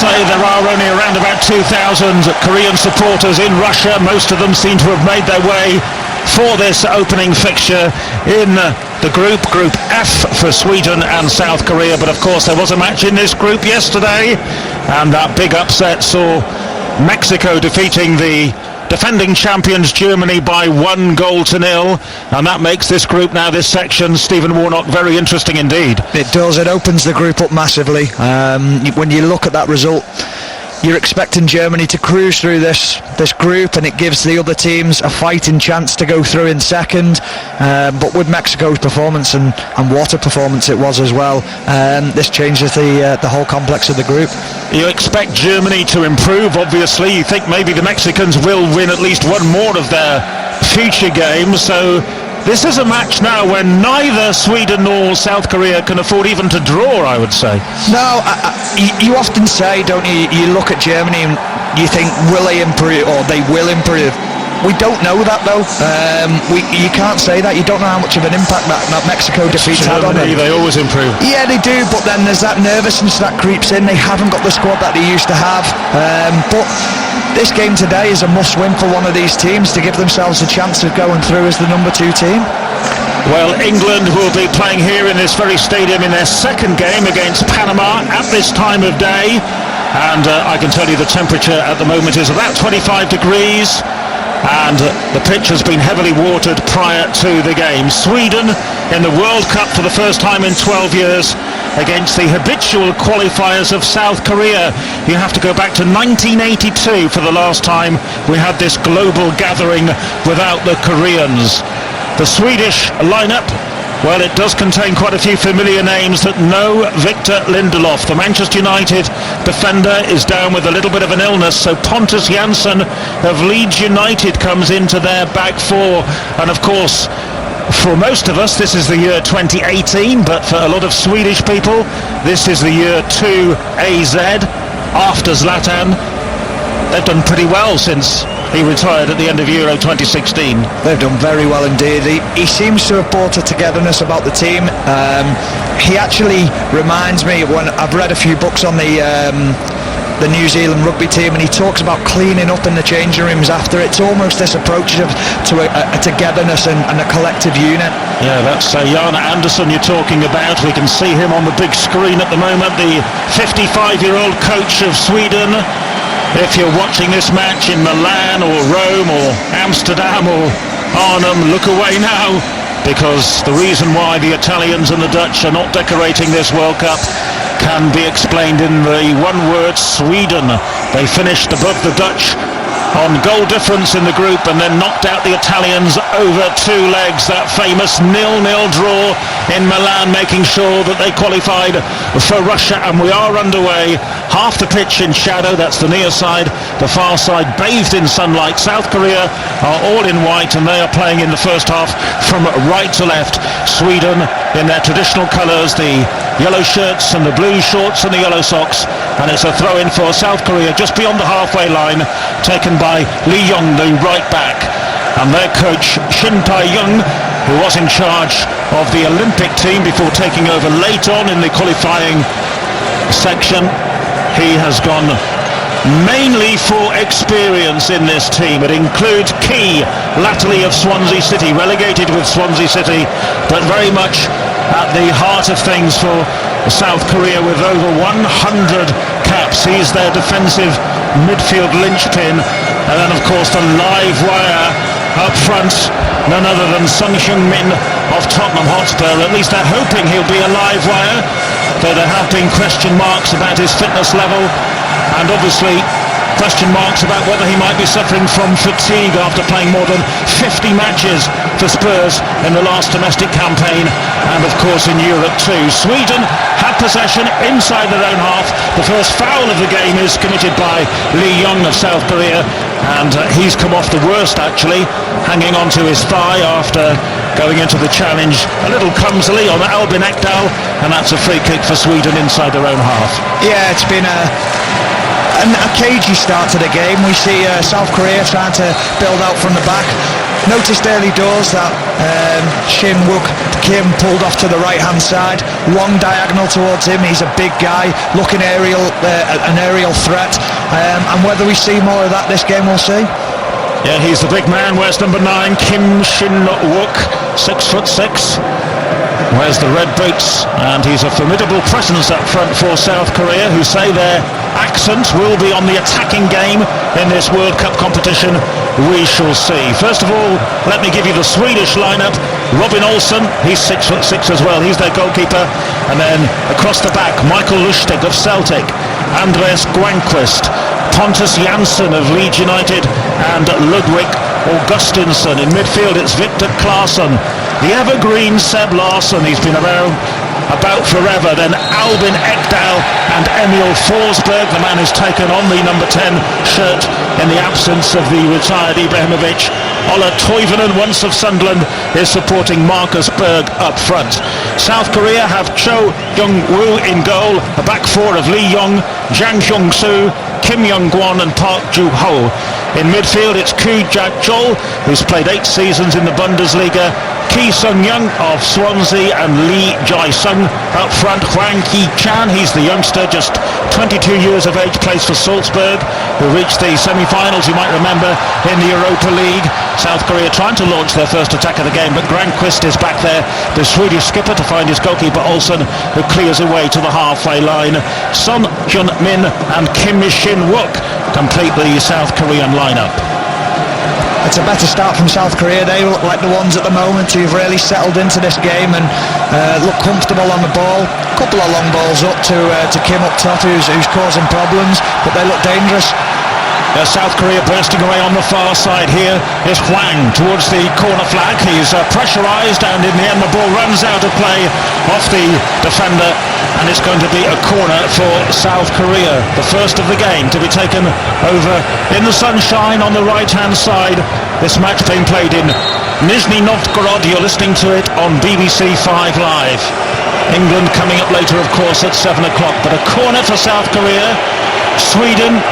say there are only around about 2,000 Korean supporters in Russia. Most of them seem to have made their way for this opening fixture in the Group F for Sweden and South Korea. But of course there was a match in this group yesterday, and that big upset saw Mexico defeating the defending champions Germany by 1-0, and that makes this group now, this section, Stephen Warnock, very interesting indeed. It does. It opens the group up massively. When you look at that result, you're expecting Germany to cruise through this group, and it gives the other teams a fighting chance to go through in second. But with Mexico's performance and what a performance it was as well, this changes the whole complex of the group. You expect Germany to improve, obviously. You think maybe the Mexicans will win at least one more of their future games. So this is a match now when neither Sweden nor South Korea can afford even to draw, I would say. No, you often say, don't you, you look at Germany and you think, will they improve, or they will improve. We don't know that though. You can't say that. You don't know how much of an impact that Mexico defeat had on them. They always improve. Yeah, they do, but then there's that nervousness that creeps in. They haven't got the squad that they used to have. But this game today is a must-win for one of these teams to give themselves a chance of going through as the number 2 team. Well, England will be playing here in this very stadium in their second game against Panama at this time of day. And I can tell you the temperature at the moment is about 25 degrees. And the pitch has been heavily watered prior to the game. Sweden in the World Cup for the first time in 12 years against the habitual qualifiers of South Korea. You have to go back to 1982 for the last time we had this global gathering without the Koreans. The Swedish lineup, well, it does contain quite a few familiar names that know Victor Lindelof. The Manchester United defender is down with a little bit of an illness, so Pontus Jansson of Leeds United comes into their back four. And of course, for most of us, this is the year 2018, but for a lot of Swedish people, this is the year 2AZ, after Zlatan. They've done pretty well since he retired at the end of Euro 2016. They've done very well indeed. He seems to have brought a togetherness about the team. He actually reminds me, when I've read a few books on the New Zealand rugby team, and he talks about cleaning up in the changing rooms after. It's almost this approach to a togetherness and a collective unit. Yeah, that's Jan Andersson you're talking about. We can see him on the big screen at the moment, the 55-year-old coach of Sweden. If you're watching this match in Milan or Rome or Amsterdam or Arnhem, look away now, because the reason why the Italians and the Dutch are not decorating this World Cup can be explained in the one word: Sweden. They finished above the Dutch on goal difference in the group and then knocked out the Italians over 2 legs. That famous 0-0 draw in Milan, making sure that they qualified for Russia. And we are underway. Half the pitch in shadow, that's the near side. The far side bathed in sunlight. South Korea are all in white, and they are playing in the first half from right to left. Sweden in their traditional colours, the yellow shirts and the blue shorts and the yellow socks. And it's a throw in for South Korea just beyond the halfway line, taken by Lee Young, the right back. And their coach Shin Tae-young, who was in charge of the Olympic team before taking over late on in the qualifying section, he has gone mainly for experience in this team. It includes Key, latterly of Swansea City, relegated with Swansea City, but very much at the heart of things for South Korea with over 100 caps. He's their defensive midfield linchpin. And then of course the live wire up front, none other than Sung Hyun-min of Tottenham Hotspur. At least they're hoping he'll be a live wire, though there have been question marks about his fitness level, and obviously question marks about whether he might be suffering from fatigue after playing more than 50 matches for Spurs in the last domestic campaign, and of course in Europe too. Sweden have possession inside their own half. The first foul of the game is committed by Lee Young of South Korea, and he's come off the worst actually, hanging onto his thigh after going into the challenge a little clumsily on Albin Ekdal, and that's a free kick for Sweden inside their own half. Yeah, it's been a cagey start to the game. We see South Korea trying to build out from the back. Noticed early doors that Shin Wook Kim pulled off to the right hand side, long diagonal towards him. He's a big guy, looking an aerial threat, and whether we see more of that this game, we'll see. Yeah, he's the big man. Where's number 9, Kim Shin Wook, 6'6". Wears the red boots, and he's a formidable presence up front for South Korea, who say their accent will be on the attacking game in this World Cup competition. We shall see. First of all, let me give you the Swedish lineup. Robin Olsen, he's 6'6" as well, he's their goalkeeper. And then across the back, Michael Lustig of Celtic, Andreas Granqvist, Pontus Jansson of Leeds United, and Ludwig Augustinsson. In midfield it's Victor Claesson, the evergreen Seb Larsson, he's been about forever. Then Albin Ekdal and Emil Forsberg, the man who's taken on the number 10 shirt in the absence of the retired Ibrahimovic. Ola Toivonen, once of Sunderland, is supporting Marcus Berg up front. South Korea have Cho Young-woo in goal, a back four of Lee Young, Jang Hyung-soo, Kim Young-gwon and Park Joo-ho. In midfield it's Koo Ja-chol, who's played 8 seasons in the Bundesliga, Ki Sung-young of Swansea, and Lee Jae-sung. Up front, Hwang Ki-chan, he's the youngster, just 22 years of age, plays for Salzburg, who reached the semi-finals, you might remember, in the Europa League. South Korea trying to launch their first attack of the game, but Granqvist is back there, the Swedish skipper, to find his goalkeeper Olsen, who clears away to the halfway line. Son Hyun-min and Kim Shin-wook complete the South Korean lineup. It's a better start from South Korea. They look like the ones at the moment who've really settled into this game and look comfortable on the ball. A couple of long balls up to Kim up top, who's causing problems, but they look dangerous. South Korea bursting away on the far side. Here is Hwang towards the corner flag. He's pressurised, and in the end the ball runs out of play off the defender, and it's going to be a corner for South Korea, the first of the game to be taken over in the sunshine on the right hand side. This match being played in Nizhny Novgorod. You're listening to it on BBC 5 Live. England coming up later, of course, at 7 o'clock, but a corner for South Korea. Sweden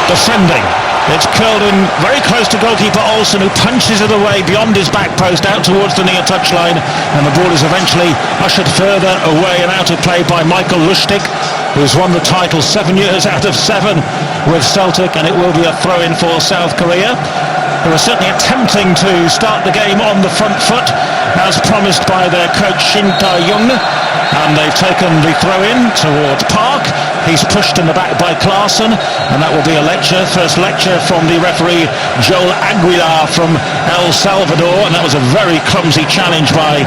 defending. It's curled in very close to goalkeeper Olsen, who punches it away beyond his back post out towards the near touchline, and the ball is eventually ushered further away and out of play by Michael Lustig, who's won the title 7 years out of 7 with Celtic, and it will be a throw-in for South Korea, who are certainly attempting to start the game on the front foot as promised by their coach Shin Tae-young. And they've taken the throw-in towards Park. He's pushed in the back by Claesson, and that will be a lecture, first lecture from the referee Joel Aguilar from El Salvador, and that was a very clumsy challenge by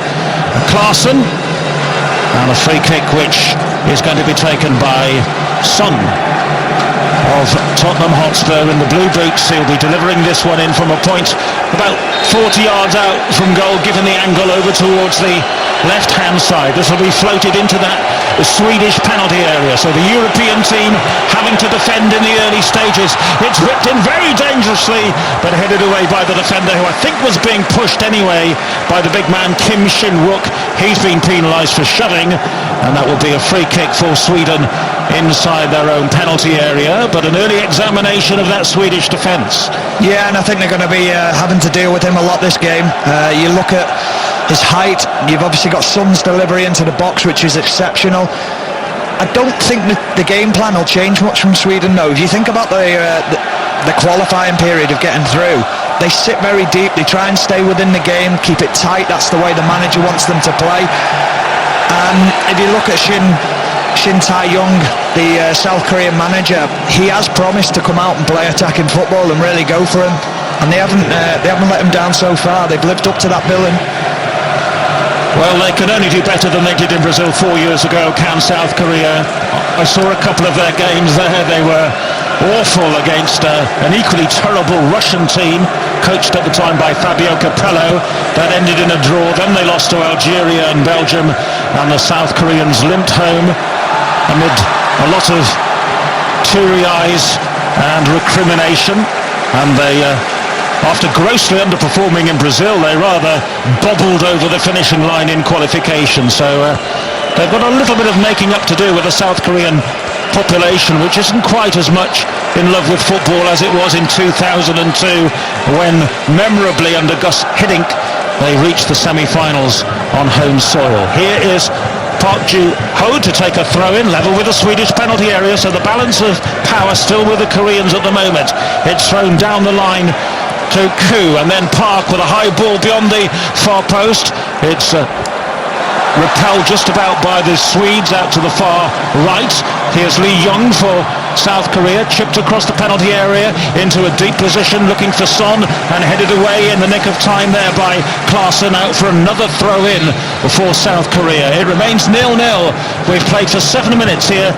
Claesson, and a free kick which is going to be taken by Son of Tottenham Hotspur in the blue boots. He'll be delivering this one in from a point about 40 yards out from goal, given the angle over towards the left-hand side. This will be floated into the Swedish penalty area, so the European team having to defend in the early stages. It's whipped in very dangerously, but headed away by the defender, who I think was being pushed anyway by the big man Kim Shin-wook. He's been penalised for shoving, and that will be a free kick for Sweden inside their own penalty area, but an early examination of that Swedish defence. Yeah, and I think they're going to be having to deal with him a lot this game. You look at his height, you've obviously got Son's delivery into the box, which is exceptional. I don't think the game plan will change much from Sweden, though. If you think about the qualifying period of getting through, they sit very deep, they try and stay within the game, keep it tight. That's the way the manager wants them to play. And if you look at Shin Tae-young, the South Korean manager, he has promised to come out and play attacking football and really go for him, and they haven't let him down so far. They've lived up to that billing. Well, they can only do better than they did in Brazil 4 years ago, can South Korea. I saw a couple of their games there. They were awful against an equally terrible Russian team, coached at the time by Fabio Capello. That ended in a draw. Then they lost to Algeria and Belgium, and the South Koreans limped home amid a lot of teary eyes and recrimination, and they after grossly underperforming in Brazil, they rather bobbled over the finishing line in qualification. So they've got a little bit of making up to do with the South Korean population, which isn't quite as much in love with football as it was in 2002 when, memorably under Gus Hiddink, they reached the semi-finals on home soil. Here is Park Ju-ho to take a throw-in, level with the Swedish penalty area, so the balance of power still with the Koreans at the moment. It's thrown down the line to Koo, and then Park with a high ball beyond the far post. It's repelled just about by the Swedes out to the far right. Here's Lee Young for South Korea, chipped across the penalty area into a deep position looking for Son, and headed away in the nick of time there by Klaassen, out for another throw-in for South Korea. It remains 0-0. We've played for 7 minutes here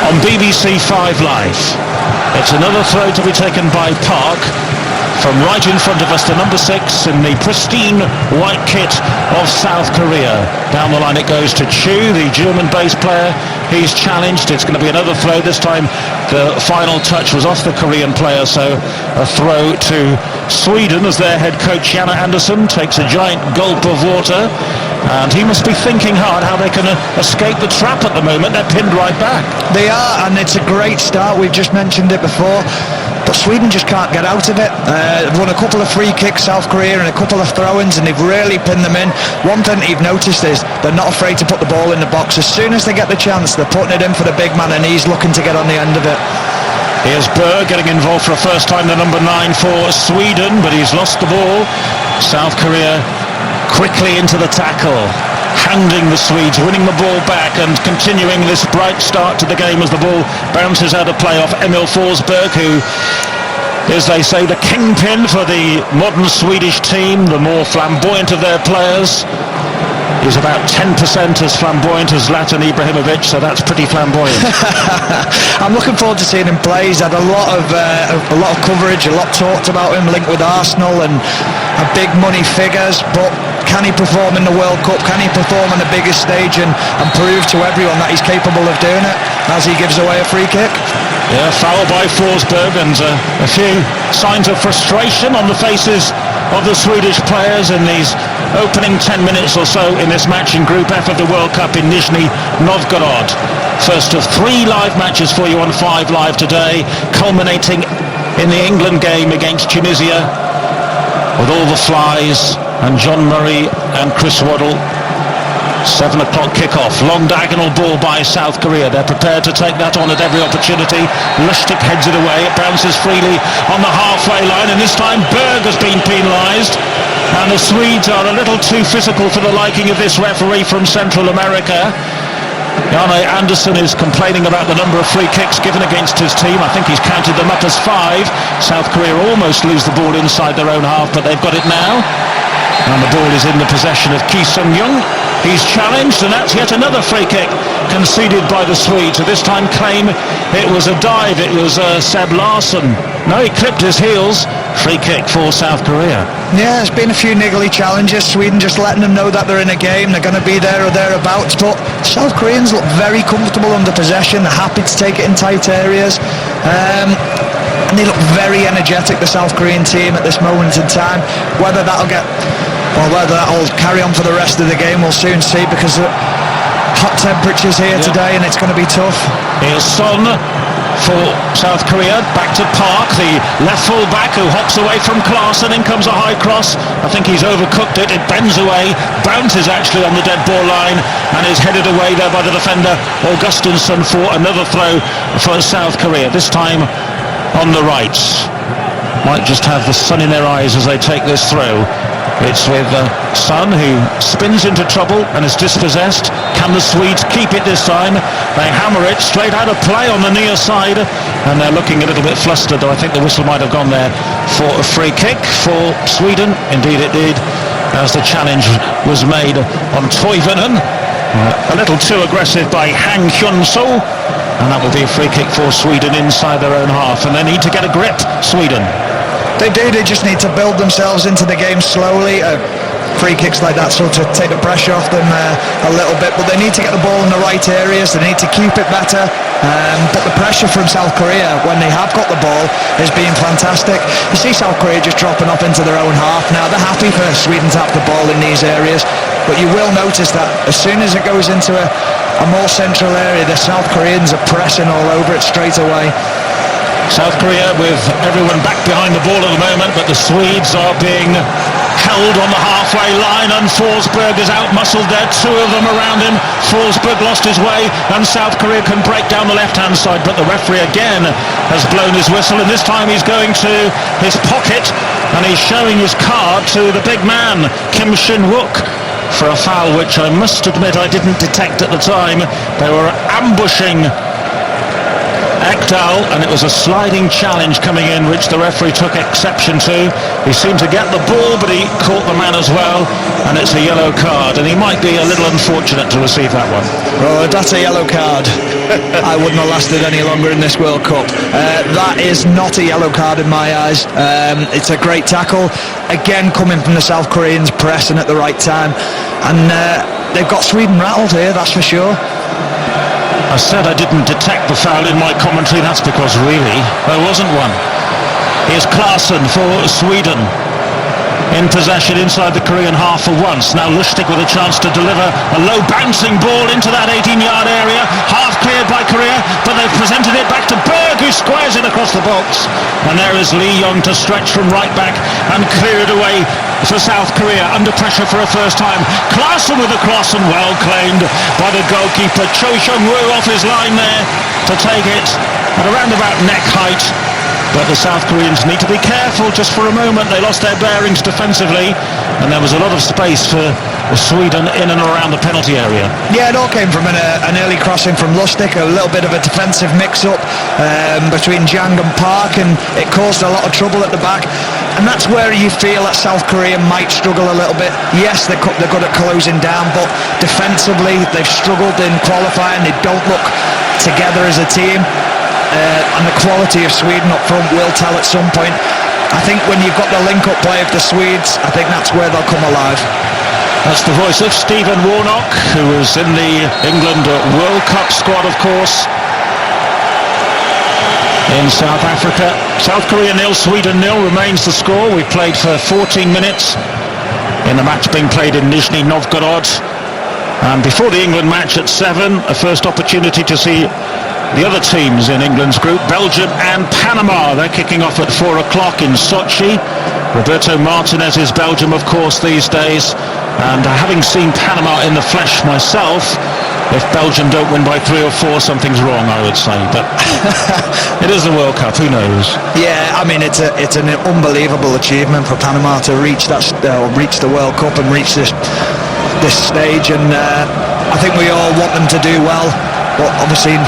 on BBC 5 Live. It's another throw to be taken by Park. From right in front of us, the number 6 in the pristine white kit of South Korea. Down the line it goes to Chu, the German bass player. He's challenged. It's going to be another throw. This time the final touch was off the Korean player, so a throw to Sweden as their head coach Janne Andersson takes a giant gulp of water. And he must be thinking hard how they can escape the trap at the moment. They're pinned right back. They are, and it's a great start. We've just mentioned it before. But Sweden just can't get out of it. They've won a couple of free kicks, South Korea, and a couple of throw-ins, and they've really pinned them in. One thing you've noticed is they're not afraid to put the ball in the box. As soon as they get the chance, they're putting it in for the big man, and he's looking to get on the end of it. Here's Berg getting involved for a first time, the number 9 for Sweden, but he's lost the ball. South Korea quickly into the tackle, handing the Swedes, winning the ball back and continuing this bright start to the game as the ball bounces out of play off Emil Forsberg, who is, they say, the kingpin for the modern Swedish team, the more flamboyant of their players. He's about 10% as flamboyant as Zlatan Ibrahimovic, so that's pretty flamboyant. I'm looking forward to seeing him play. He's had a lot of coverage, a lot talked about him, linked with Arsenal and big money figures, but can he perform in the World Cup? Can he perform on the biggest stage and prove to everyone that he's capable of doing it as he gives away a free kick? Yeah, foul by Forsberg, and a few signs of frustration on the faces of the Swedish players in these opening 10 minutes or so in this match in Group F of the World Cup in Nizhny Novgorod. First of 3 live matches for you on 5 Live today, culminating in the England game against Tunisia, with all the flies and John Murray and Chris Waddle. 7 o'clock kickoff, long diagonal ball by South Korea. They're prepared to take that on at every opportunity. Lustig heads it away, it bounces freely on the halfway line, and this time Berg has been penalised, and the Swedes are a little too physical for the liking of this referee from Central America. Janne Andersson is complaining about the number of free kicks given against his team. I think he's counted them up as 5. South Korea almost lose the ball inside their own half, but they've got it now. And the ball is in the possession of Ki Sung-young. He's challenged, and that's yet another free kick conceded by the Swedes. Who this time claim it was a dive. It was Seb Larsson. No, he clipped his heels. Free kick for South Korea. Yeah, there's been a few niggly challenges. Sweden just letting them know that they're in a game. They're going to be there or thereabouts. But South Koreans look very comfortable under possession. They're happy to take it in tight areas. And they look very energetic, the South Korean team, at this moment in time. Whether that'll carry on for the rest of the game, we'll soon see, because hot temperatures here today, and it's going to be tough. Here's Son for South Korea, back to Park, the left full back, who hops away from Klaassen. In comes a high cross. I think he's overcooked it. It bends away, bounces actually on the dead ball line, and is headed away there by the defender Augustinsson for another throw for South Korea, this time on the right. Might just have the sun in their eyes as they take this throw. It's with Son, who spins into trouble and is dispossessed. Can the Swedes keep it this time? They hammer it straight out of play on the near side, and they're looking a little bit flustered, though I think the whistle might have gone there for a free kick for Sweden. Indeed it did, as the challenge was made on Toivonen. A little too aggressive by Hang Hyun-soo, and that will be a free kick for Sweden inside their own half, and they need to get a grip, Sweden. They do, they just need to build themselves into the game slowly. free kicks like that sort of take the pressure off them a little bit, but they need to get the ball in the right areas, they need to keep it better. But the pressure from South Korea when they have got the ball is being fantastic. You see South Korea just dropping up into their own half now. They're happy for Sweden to have the ball in these areas, but you will notice that as soon as it goes into a more central area, the South Koreans are pressing all over it straight away. South Korea with everyone back behind the ball at the moment, but the Swedes are being held on the halfway line, and Forsberg is out-muscled there, two of them around him. Forsberg lost his way, and South Korea can break down the left-hand side, but the referee again has blown his whistle, and this time he's going to his pocket, and he's showing his card to the big man, Kim Shin-wook, for a foul which I must admit I didn't detect at the time. They were ambushing Ekdal, and it was a sliding challenge coming in which the referee took exception to. He seemed to get the ball, but he caught the man as well, and it's a yellow card, and he might be a little unfortunate to receive that one. Oh, that's a yellow card. I wouldn't have lasted any longer in this World Cup. That is not a yellow card in my eyes. It's a great tackle, again coming from the South Koreans, pressing at the right time, and they've got Sweden rattled here, that's for sure. I said I didn't detect the foul in my commentary. That's because really there wasn't one. Here's Klasen for Sweden, in possession inside the Korean half for once. Now Lustig with a chance to deliver a low bouncing ball into that 18-yard area. Half cleared by Korea, but they've presented it back to Berg, who squares it across the box. And there is Lee Young to stretch from right back and clear it away for South Korea, under pressure for a first time. Klasen with a cross, and well claimed by the goalkeeper. Cho Seung-woo off his line there to take it at around about neck height. But the South Koreans need to be careful just for a moment. They lost their bearings defensively, and there was a lot of space for Sweden in and around the penalty area. Yeah, it all came from an early crossing from Lustig, a little bit of a defensive mix-up between Jang and Park, and it caused a lot of trouble at the back. And that's where you feel that South Korea might struggle a little bit. Yes, they're good at closing down, but defensively they've struggled in qualifying. They don't look together as a team. And the quality of Sweden up front will tell at some point. I think when you've got the link-up play of the Swedes, I think that's where they'll come alive. That's the voice of Stephen Warnock, who was in the England World Cup squad, of course, in South Africa. South Korea 0, Sweden 0 remains the score. We've played for 14 minutes in the match being played in Nizhny Novgorod. And before the England match at 7, a first opportunity to see the other teams in England's group, Belgium and Panama. They're kicking off at 4 o'clock in Sochi. Roberto Martinez's Belgium, of course, these days. And having seen Panama in the flesh myself, if Belgium don't win by 3 or 4, something's wrong, I would say. But it is the World Cup, who knows? Yeah, I mean, it's an unbelievable achievement for Panama to reach reach the World Cup and reach this stage. And I think we all want them to do well, but obviously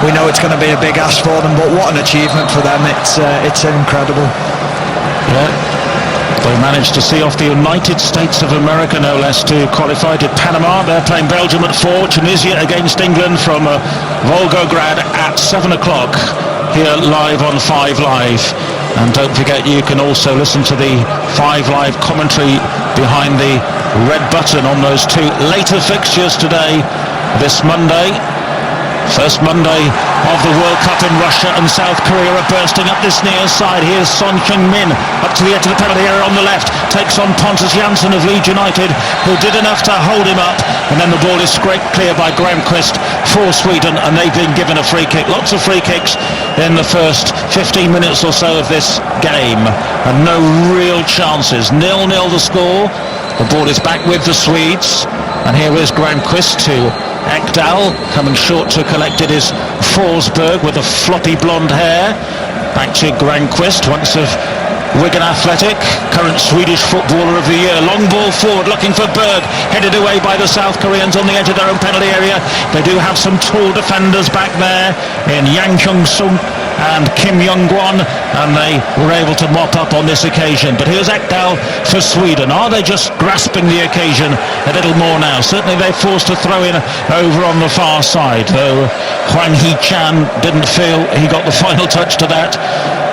we know it's going to be a big ask for them, but what an achievement for them. It's incredible. Yeah, they managed to see off the United States of America, no less, to qualify to Panama. They're playing Belgium at 4, Tunisia against England from Volgograd at 7 o'clock, here live on 5 Live. And don't forget, you can also listen to the 5 Live commentary behind the red button on those 2 later fixtures today, this Monday. First Monday of the World Cup in Russia, and South Korea are bursting up this near side. Here's Son Heung-min up to the edge of the penalty area on the left, takes on Pontus Jansson of Leeds United, who did enough to hold him up, and then the ball is scraped clear by Granqvist for Sweden, and they've been given a free kick. Lots of free kicks in the first 15 minutes or so of this game, and no real chances. 0-0 the score. The ball is back with the Swedes, and here is Granqvist to Ekdal, coming short to collect it is Forsberg with the floppy blonde hair. Back to Granqvist, once of Wigan Athletic, current Swedish footballer of the year. Long ball forward, looking for Berg, headed away by the South Koreans on the edge of their own penalty area. They do have some tall defenders back there in Yang Hyung-sung and Kim Jong-gwon, and they were able to mop up on this occasion. But here's Ekdal for Sweden. Are they just grasping the occasion a little more now? Certainly they're forced to throw in over on the far side, though Hwang Hee-chan didn't feel he got the final touch to that.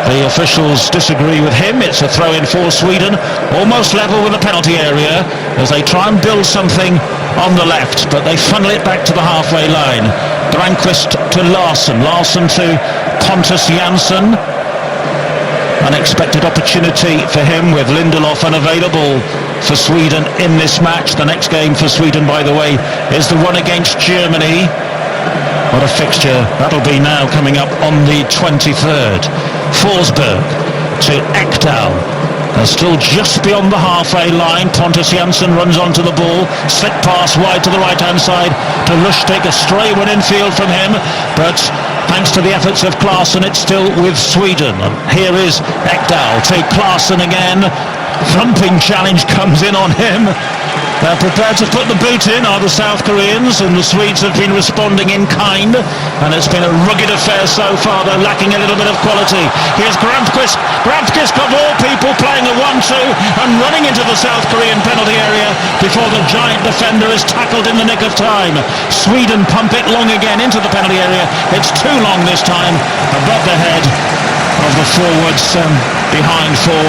The officials disagree with him. It's a throw-in for Sweden, almost level with the penalty area, as they try and build something on the left, but they funnel it back to the halfway line. Granqvist to Larsson, Larsson to Pontus Jansson. Unexpected opportunity for him, with Lindelof unavailable for Sweden in this match. The next game for Sweden, by the way, is the one against Germany. What a fixture that'll be now, coming up on the 23rd. Forsberg to Ekdal. They're still just beyond the halfway line. Pontus Jansson runs onto the ball. Slick pass wide to the right-hand side to Lustig. A stray one infield from him, but thanks to the efforts of Klasen, it's still with Sweden. And here is Ekdal to Klasen again. Thumping challenge comes in on him. They're prepared to put the boot in, are the South Koreans, and the Swedes have been responding in kind, and it's been a rugged affair so far. They're lacking a little bit of quality. Here's Granqvist of all people playing a 1-2 and running into the South Korean penalty area before the giant defender is tackled in the nick of time. Sweden pump it long again into the penalty area. It's too long this time, above the head of the forwards, behind for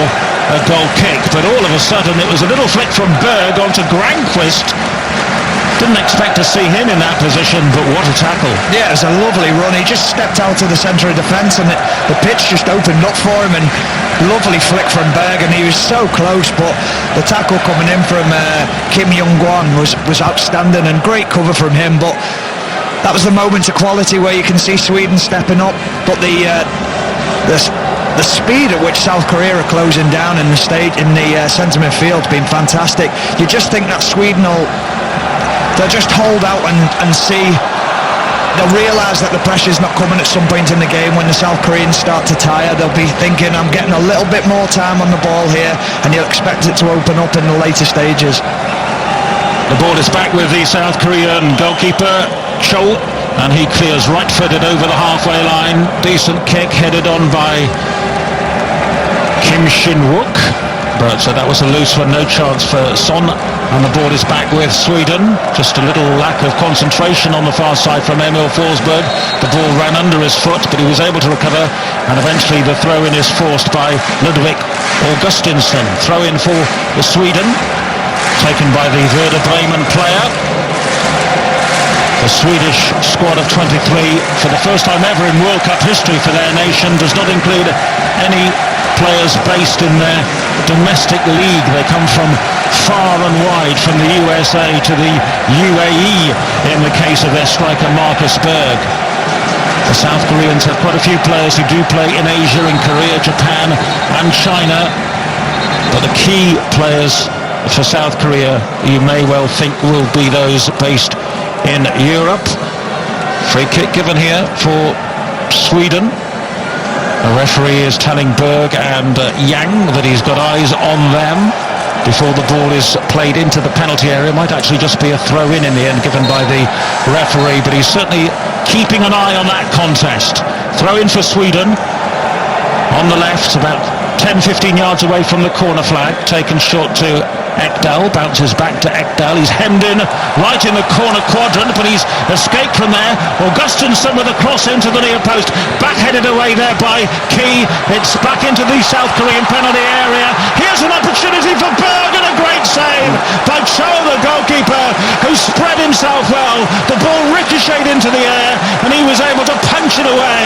a goal kick. But all of a sudden it was a little flick from Berg onto Granqvist. Didn't expect to see him in that position, but what a tackle. Yeah, it was a lovely run. He just stepped out to the centre of defence, and the pitch just opened up for him, and lovely flick from Berg, and he was so close. But the tackle coming in from Kim Jong-gwon was outstanding, and great cover from him. But that was the moment of quality where you can see Sweden stepping up, but the speed at which South Korea are closing down in the centre midfield has been fantastic. You just think that Sweden they'll just hold out and see. They'll realise that the pressure's not coming at some point in the game. When the South Koreans start to tire, they'll be thinking, I'm getting a little bit more time on the ball here, and you'll expect it to open up in the later stages. The ball is back with the South Korean goalkeeper Cho, and he clears right-footed over the halfway line. Decent kick headed on by Kim Shin-wook, but that was a loose one, no chance for Son, and the ball is back with Sweden. Just a little lack of concentration on the far side from Emil Forsberg. The ball ran under his foot, but he was able to recover, and eventually the throw-in is forced by Ludvig Augustinsson. Throw-in for the Sweden, taken by the Werder Bremen player. The Swedish squad of 23, for the first time ever in World Cup history for their nation, does not include any players based in their domestic league. They come from far and wide, from the USA to the UAE in the case of their striker Marcus Berg. The South Koreans have quite a few players who do play in Asia, in Korea, Japan and China, but the key players for South Korea, you may well think, will be those based in Europe. Free kick given here for Sweden. The referee is telling Berg and Yang that he's got eyes on them before the ball is played into the penalty area. Might actually just be a throw-in the end given by the referee, but he's certainly keeping an eye on that contest. Throw-in for Sweden on the left, about 10-15 yards away from the corner flag. Taken short to Ekdal, bounces back to Ekdal. He's hemmed in right in the corner quadrant, but he's escaped from there. Augustinsson with a cross into the near post, back-headed away there by Key. It's back into the South Korean penalty area. Here's an opportunity for Berg, and a great save by Cho, the goalkeeper, who spread himself well. The ball ricocheted into the air, and he was able to punch it away,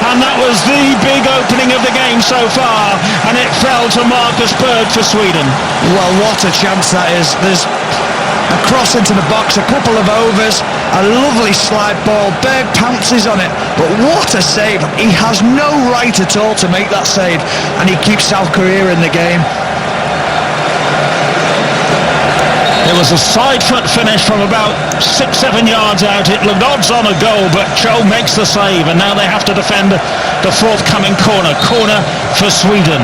and that was the big opening of the game so far, and it fell to Marcus Berg for Sweden. Well, what a chance that is. There's a cross into the box, a couple of overs, a lovely slide ball. Berg pounces on it, but what a save. He has no right at all to make that save, and he keeps South Korea in the game. It was a side foot finish from about 6-7 yards out. It looked odds on a goal, but Cho makes the save, and now they have to defend the forthcoming corner for Sweden.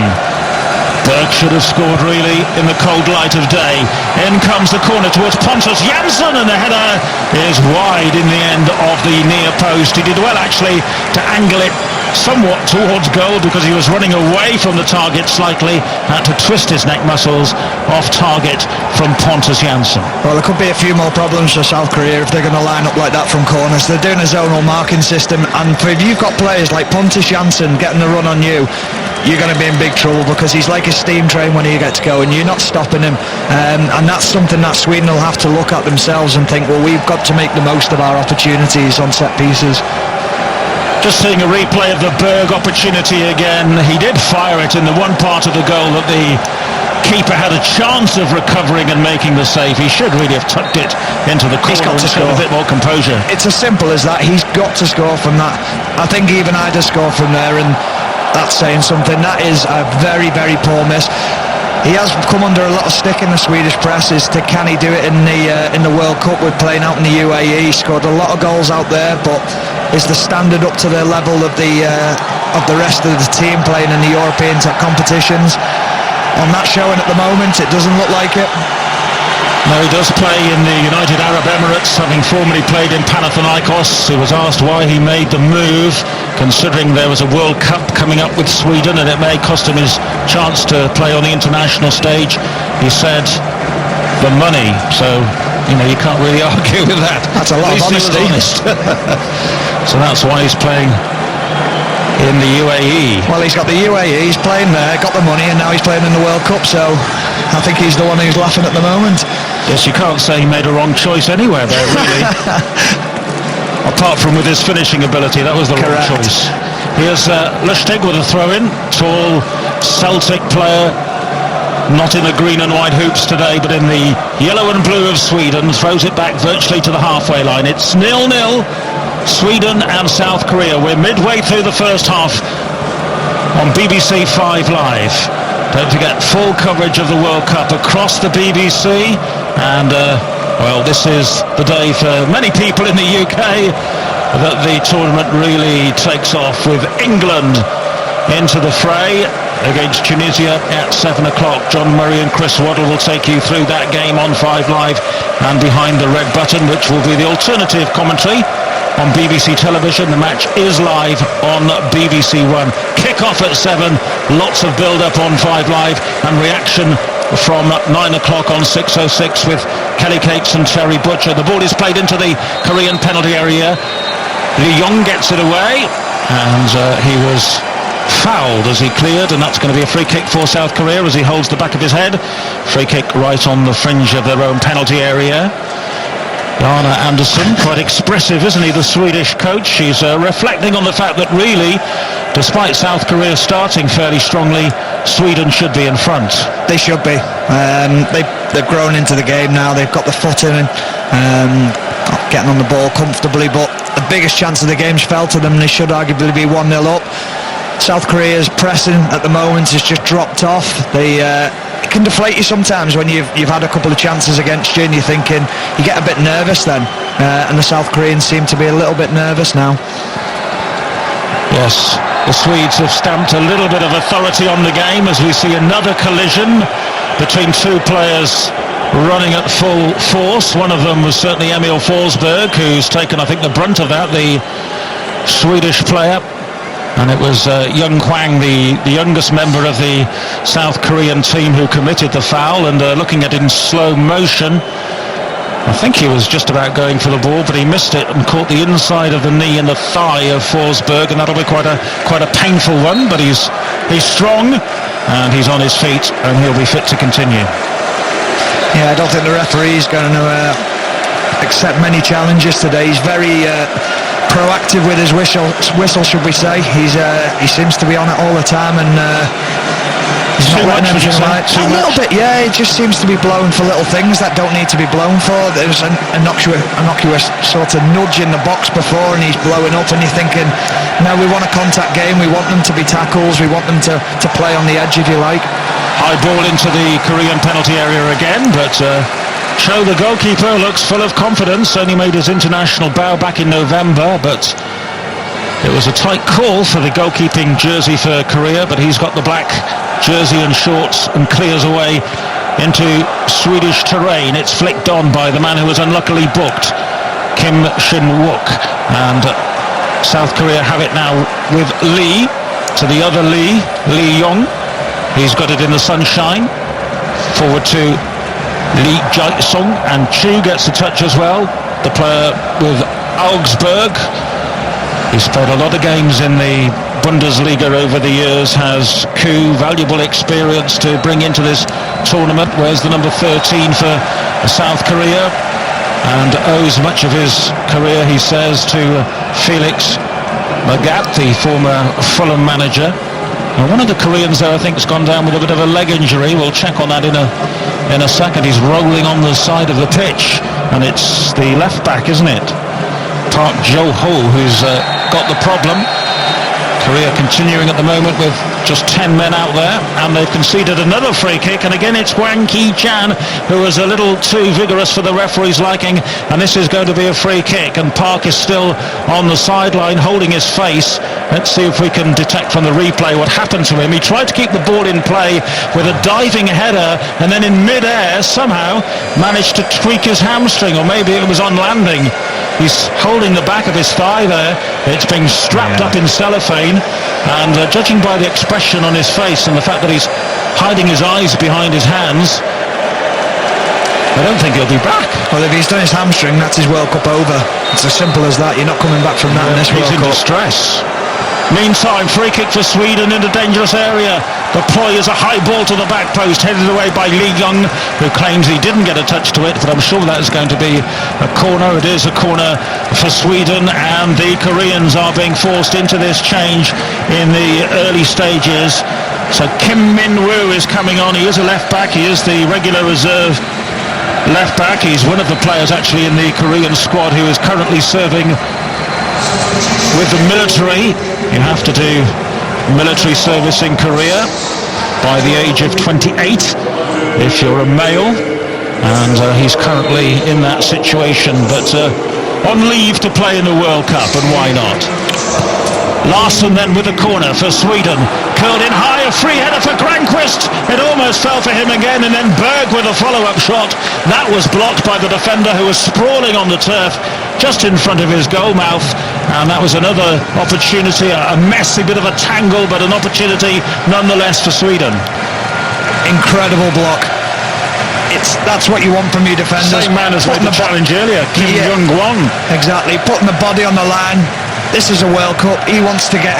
Berg should have scored really in the cold light of day. In comes the corner towards Pontus Jansson, and the header is wide in the end of the near post. He did well actually to angle it somewhat towards goal because he was running away from the target slightly, had to twist his neck muscles off target from Pontus Jansson. Well, there could be a few more problems for South Korea if they're going to line up like that from corners. They're doing a zonal marking system, and if you've got players like Pontus Jansson getting the run on you, you're going to be in big trouble because he's like a steam train when he gets going. You're not stopping him, and that's something that Sweden will have to look at themselves and think, well, we've got to make the most of our opportunities on set pieces. Just seeing a replay of the Berg opportunity again. He did fire it in the one part of the goal that the keeper had a chance of recovering and making the save. He should really have tucked it into the corner. He's got to score. A bit more composure. It's as simple as that. He's got to score from that. I think even I'd have scored from there, and that's saying something. That is a very, very poor miss. He has come under a lot of stick in the Swedish press as to can he do it in the World Cup with playing out in the UAE. He scored a lot of goals out there, but is the standard up to the level of the rest of the team playing in the European competitions? On that showing at the moment, it doesn't look like it. No, he does play in the United Arab Emirates, having formerly played in Panathinaikos. He was asked why he made the move, considering there was a World Cup coming up with Sweden and it may cost him his chance to play on the international stage. He said, the money. So, you can't really argue with that. That's a lot of honesty. So that's why he's playing in the UAE. Well, he's got the UAE, he's playing there, got the money, and now he's playing in the World Cup, so I think he's the one who's laughing at the moment. Yes, you can't say he made a wrong choice anywhere there, really. Apart from with his finishing ability, that was the wrong choice. Here's Lustig with a throw-in, tall Celtic player, not in the green and white hoops today, but in the yellow and blue of Sweden, throws it back virtually to the halfway line. It's 0-0. Sweden and South Korea. We're midway through the first half on BBC 5 Live. Don't forget, full coverage of the World Cup across the BBC, and well, this is the day for many people in the UK that the tournament really takes off, with England into the fray against Tunisia at 7 o'clock. John Murray and Chris Waddle will take you through that game on 5 Live and behind the red button, which will be the alternative commentary on BBC television. The match is live on BBC One. Kick-off at 7, lots of build-up on 5 Live, and reaction from 9 o'clock on 606 with Kelly Cates and Terry Butcher. The ball is played into the Korean penalty area. Lee Young gets it away, and he was fouled as he cleared, and that's going to be a free kick for South Korea as he holds the back of his head. Free kick right on the fringe of their own penalty area. Arne Andersson, quite expressive, isn't he, the Swedish coach? He's reflecting on the fact that really, despite South Korea starting fairly strongly, Sweden should be in front. They should be. They've grown into the game now. They've got the foot in, getting on the ball comfortably, but the biggest chance of the game's fell to them, and they should arguably be 1-0 up. South Korea's pressing at the moment has just dropped off. It can deflate you sometimes when you've had a couple of chances against you and you're thinking, you get a bit nervous then, and the South Koreans seem to be a little bit nervous now. Yes, the Swedes have stamped a little bit of authority on the game as we see another collision between two players running at full force. One of them was certainly Emil Forsberg, who's taken, I think, the brunt of that, the Swedish player. And it was Young Hwang, the youngest member of the South Korean team, who committed the foul. And looking at it in slow motion, I think he was just about going for the ball, but he missed it and caught the inside of the knee and the thigh of Forsberg, and that'll be quite a painful one. But he's strong and he's on his feet, and he'll be fit to continue. Yeah, I don't think the referee's going to accept many challenges today. He's very proactive with his whistle, should we say. He seems to be on it all the time, and he's not letting anything right. A little bit, yeah. It just seems to be blowing for little things that don't need to be blown for. There was an innocuous sort of nudge in the box before, and he's blowing up, and you're thinking, no, we want a contact game. We want them to be tackles. We want them to play on the edge, if you like. High ball into the Korean penalty area again, but Cho, the goalkeeper, looks full of confidence. Only made his international bow back in November, but it was a tight call for the goalkeeping jersey for Korea, but he's got the black jersey and shorts and clears away into Swedish terrain. It's flicked on by the man who was unluckily booked, Kim Shin-wook, and South Korea have it now with Lee, to the other Lee Young. He's got it in the sunshine. Forward to Lee Jae-sung, and Chu gets the touch as well. The player with Augsburg. He's played a lot of games in the Bundesliga over the years, has valuable experience to bring into this tournament. Wears the number 13 for South Korea and owes much of his career, he says, to Felix Magath, the former Fulham manager. And one of the Koreans there, I think, has gone down with a bit of a leg injury. We'll check on that in a second. He's rolling on the side of the pitch, and it's the left back, isn't it? Park Jo-ho, who's got the problem. Korea continuing at the moment with just 10 men out there, and they've conceded another free kick, and again it's Hwang Ki-chan who is a little too vigorous for the referee's liking, and this is going to be a free kick, and Park is still on the sideline holding his face. Let's see if we can detect from the replay what happened to him. He tried to keep the ball in play with a diving header, and then in mid-air somehow managed to tweak his hamstring, or maybe it was on landing. He's holding the back of his thigh there. It's being strapped up in cellophane, and judging by the expression on his face and the fact that he's hiding his eyes behind his hands, I don't think he'll be back. Well, if he's done his hamstring, that's his World Cup over. It's as simple as that. You're not coming back from that in this World Cup. He's in distress. Meantime, free kick for Sweden in a dangerous area. The ploy is a high ball to the back post, headed away by Lee Young, who claims he didn't get a touch to it, but I'm sure that is going to be a corner. It is a corner for Sweden, and the Koreans are being forced into this change in the early stages. So Kim Min-woo is coming on. He is a left back. He is the regular reserve left back. He's one of the players actually in the Korean squad who is currently serving with the military. You have to do military service in Korea by the age of 28 if you're a male, and he's currently in that situation, but on leave to play in the World Cup, and why not? Larsson then with the corner for Sweden, curled in high, a free header for Granqvist. It almost fell for him again, and then Berg with a follow-up shot. That was blocked by the defender, who was sprawling on the turf just in front of his goal mouth, and that was another opportunity, a messy bit of a tangle, but an opportunity nonetheless for Sweden. Incredible block. That's what you want from your defenders. Same man as made the challenge earlier, Kim Young-won. Exactly, putting the body on the line. This is a World Cup. He wants to get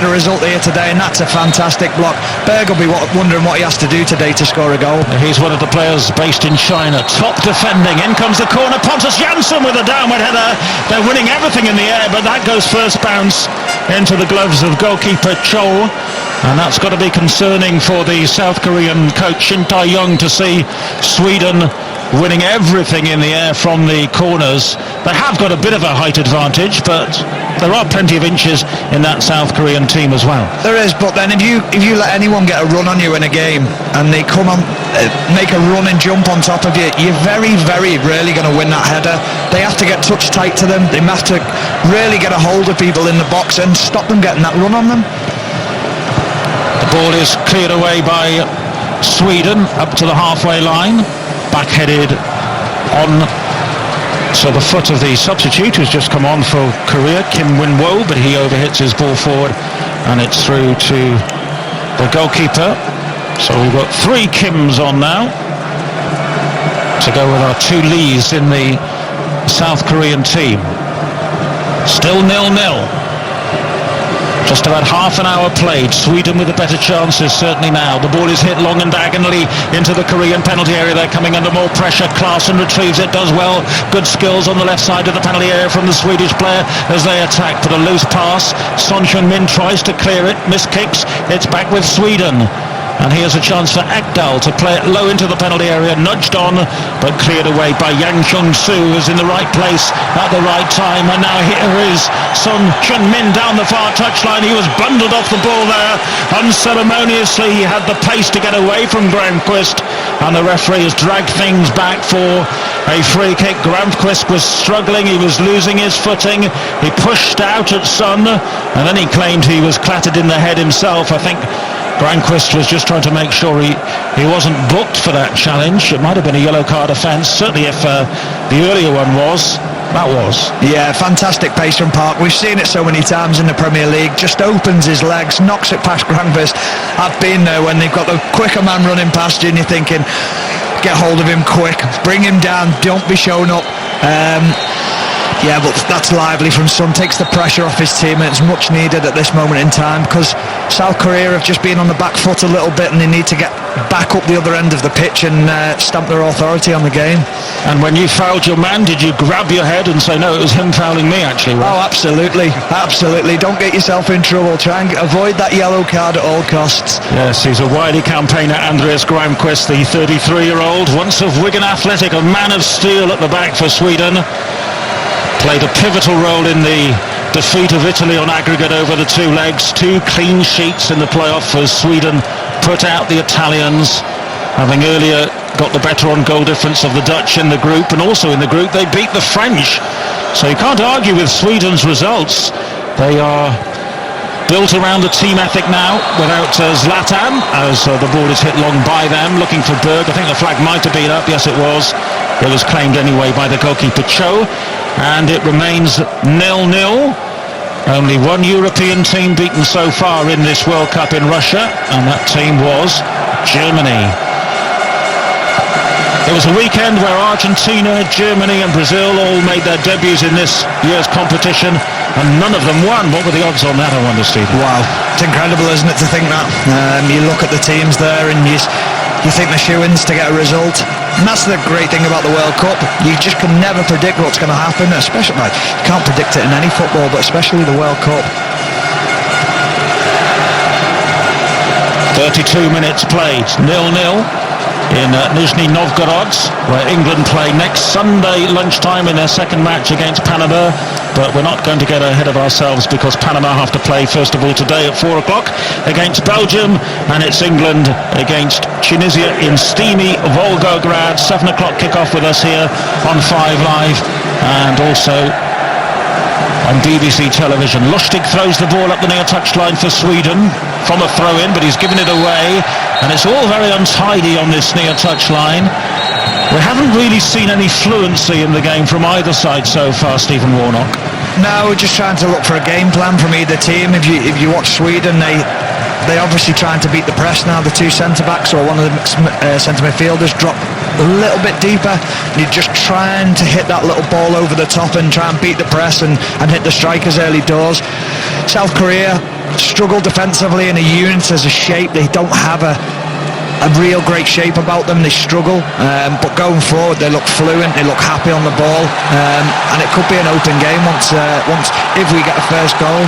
a result here today, and that's a fantastic block. Berg will be wondering what he has to do today to score a goal. He's one of the players based in China, top defending. In comes the corner. Pontus Jansson with a downward header. They're winning everything in the air, but that goes first bounce into the gloves of goalkeeper Cho. And that's got to be concerning for the South Korean coach Shin Tae-young to see Sweden winning everything in the air from the corners. They have got a bit of a height advantage, but there are plenty of inches in that South Korean team as well. There is, but then if you let anyone get a run on you in a game and they come on, make a run and jump on top of you, you're very, very rarely going to win that header. They have to get touch tight to them. They have to really get a hold of people in the box and stop them getting that run on them. The ball is cleared away by Sweden up to the halfway line, back-headed on to the foot of the substitute who's just come on for Korea, Kim Min-woo, but he overhits his ball forward and it's through to the goalkeeper. So we've got 3 Kims on now to go with our 2 Lees in the South Korean team. Still 0-0. Just about half an hour played. Sweden with the better chances certainly now. The ball is hit long and diagonally into the Korean penalty area. They're coming under more pressure. Klasen retrieves it, does well. Good skills on the left side of the penalty area from the Swedish player as they attack. But a loose pass. Son Heung-min tries to clear it, miskicks. It's back with Sweden. And here's a chance for Ekdal to play it low into the penalty area, nudged on, but cleared away by Yang Hyun-soo, who's in the right place at the right time. And now here is Son Heung-min down the far touchline. He was bundled off the ball there unceremoniously. He had the pace to get away from Granqvist, and the referee has dragged things back for a free kick. Granqvist was struggling, he was losing his footing. He pushed out at Son, and then he claimed he was clattered in the head himself. I think Granqvist was just trying to make sure he wasn't booked for that challenge. It might have been a yellow card offence, certainly if the earlier one was. that was. Yeah, fantastic pace from Park. We've seen it so many times in the Premier League. Just opens his legs, knocks it past Granqvist. I've been there when they've got the quicker man running past you and you're thinking, get hold of him quick, bring him down, don't be shown up. Yeah, but that's lively from Son, takes the pressure off his team, and it's much needed at this moment in time because South Korea have just been on the back foot a little bit and they need to get back up the other end of the pitch and stamp their authority on the game. And when you fouled your man, did you grab your head and say, no, it was him fouling me, actually? Right? Oh, absolutely, absolutely. Don't get yourself in trouble. Try and avoid that yellow card at all costs. Yes, he's a wily campaigner, Andreas Granqvist, the 33-year-old, once of Wigan Athletic, a man of steel at the back for Sweden. Played a pivotal role in the defeat of Italy on aggregate over the two legs. 2 clean sheets in the playoff for Sweden, put out the Italians, having earlier got the better on goal difference of the Dutch in the group, and also in the group they beat the French. So you can't argue with Sweden's results. They are built around the team ethic now without Zlatan, as the ball is hit long by them, looking for Berg. I think the flag might have been up. Yes, it was. It was claimed anyway by the goalkeeper Cho, and it remains 0-0. Only one European team beaten so far in this World Cup in Russia, and that team was Germany. It was a weekend where Argentina, Germany and Brazil all made their debuts in this year's competition, and none of them won. What were the odds on that, I wonder, Steve? Wow, it's incredible, isn't it, to think that? You look at the teams there and you think the shoo-ins to get a result. And that's the great thing about the World Cup. You just can never predict what's going to happen, especially, like, you can't predict it in any football, but especially the World Cup. 32 minutes played, 0-0 in Nizhny Novgorod, where England play next Sunday lunchtime in their second match against Panama. But we're not going to get ahead of ourselves because Panama have to play first of all today at 4 o'clock against Belgium, and it's England against Tunisia in steamy Volgograd. 7 o'clock kick-off with us here on 5 Live, and also on BBC television. Lustig throws the ball up the near touchline for Sweden from a throw-in, but he's given it away, and it's all very untidy on this near touchline. We haven't really seen any fluency in the game from either side so far, Stephen Warnock. No, we're just trying to look for a game plan from either team. If you watch Sweden, they obviously trying to beat the press now. The 2 centre-backs or one of the centre midfielders drop a little bit deeper. You're just trying to hit that little ball over the top and try and beat the press and hit the strikers early doors. South Korea struggle defensively in a unit as a shape. They don't have a real great shape about them. They struggle, but going forward they look fluent, they look happy on the ball, and it could be an open game once if we get a first goal.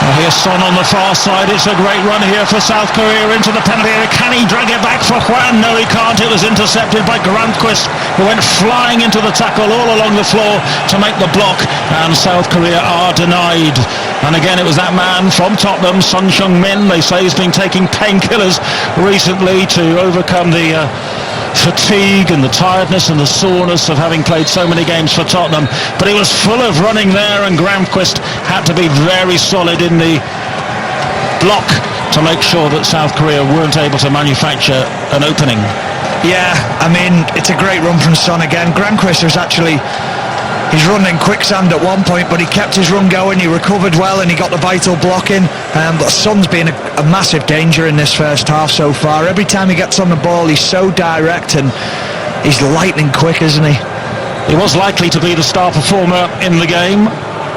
Well, here's Son on the far side. It's a great run here for South Korea into the penalty area. Can he drag it back for Hwan? No, he can't. It was intercepted by Granqvist, who went flying into the tackle all along the floor to make the block, and South Korea are denied. And again, it was that man from Tottenham, Son Heung-min. They say he's been taking painkillers recently to overcome the fatigue and the tiredness and the soreness of having played so many games for Tottenham. But he was full of running there, and Granqvist had to be very solid in the block to make sure that South Korea weren't able to manufacture an opening. Yeah, I mean, it's a great run from Son again. Granqvist was actually... He's run in quicksand at one point, but he kept his run going, he recovered well, and he got the vital block in. But Son's been a massive danger in this first half so far. Every time he gets on the ball, he's so direct, and he's lightning quick, isn't he? He was likely to be the star performer in the game,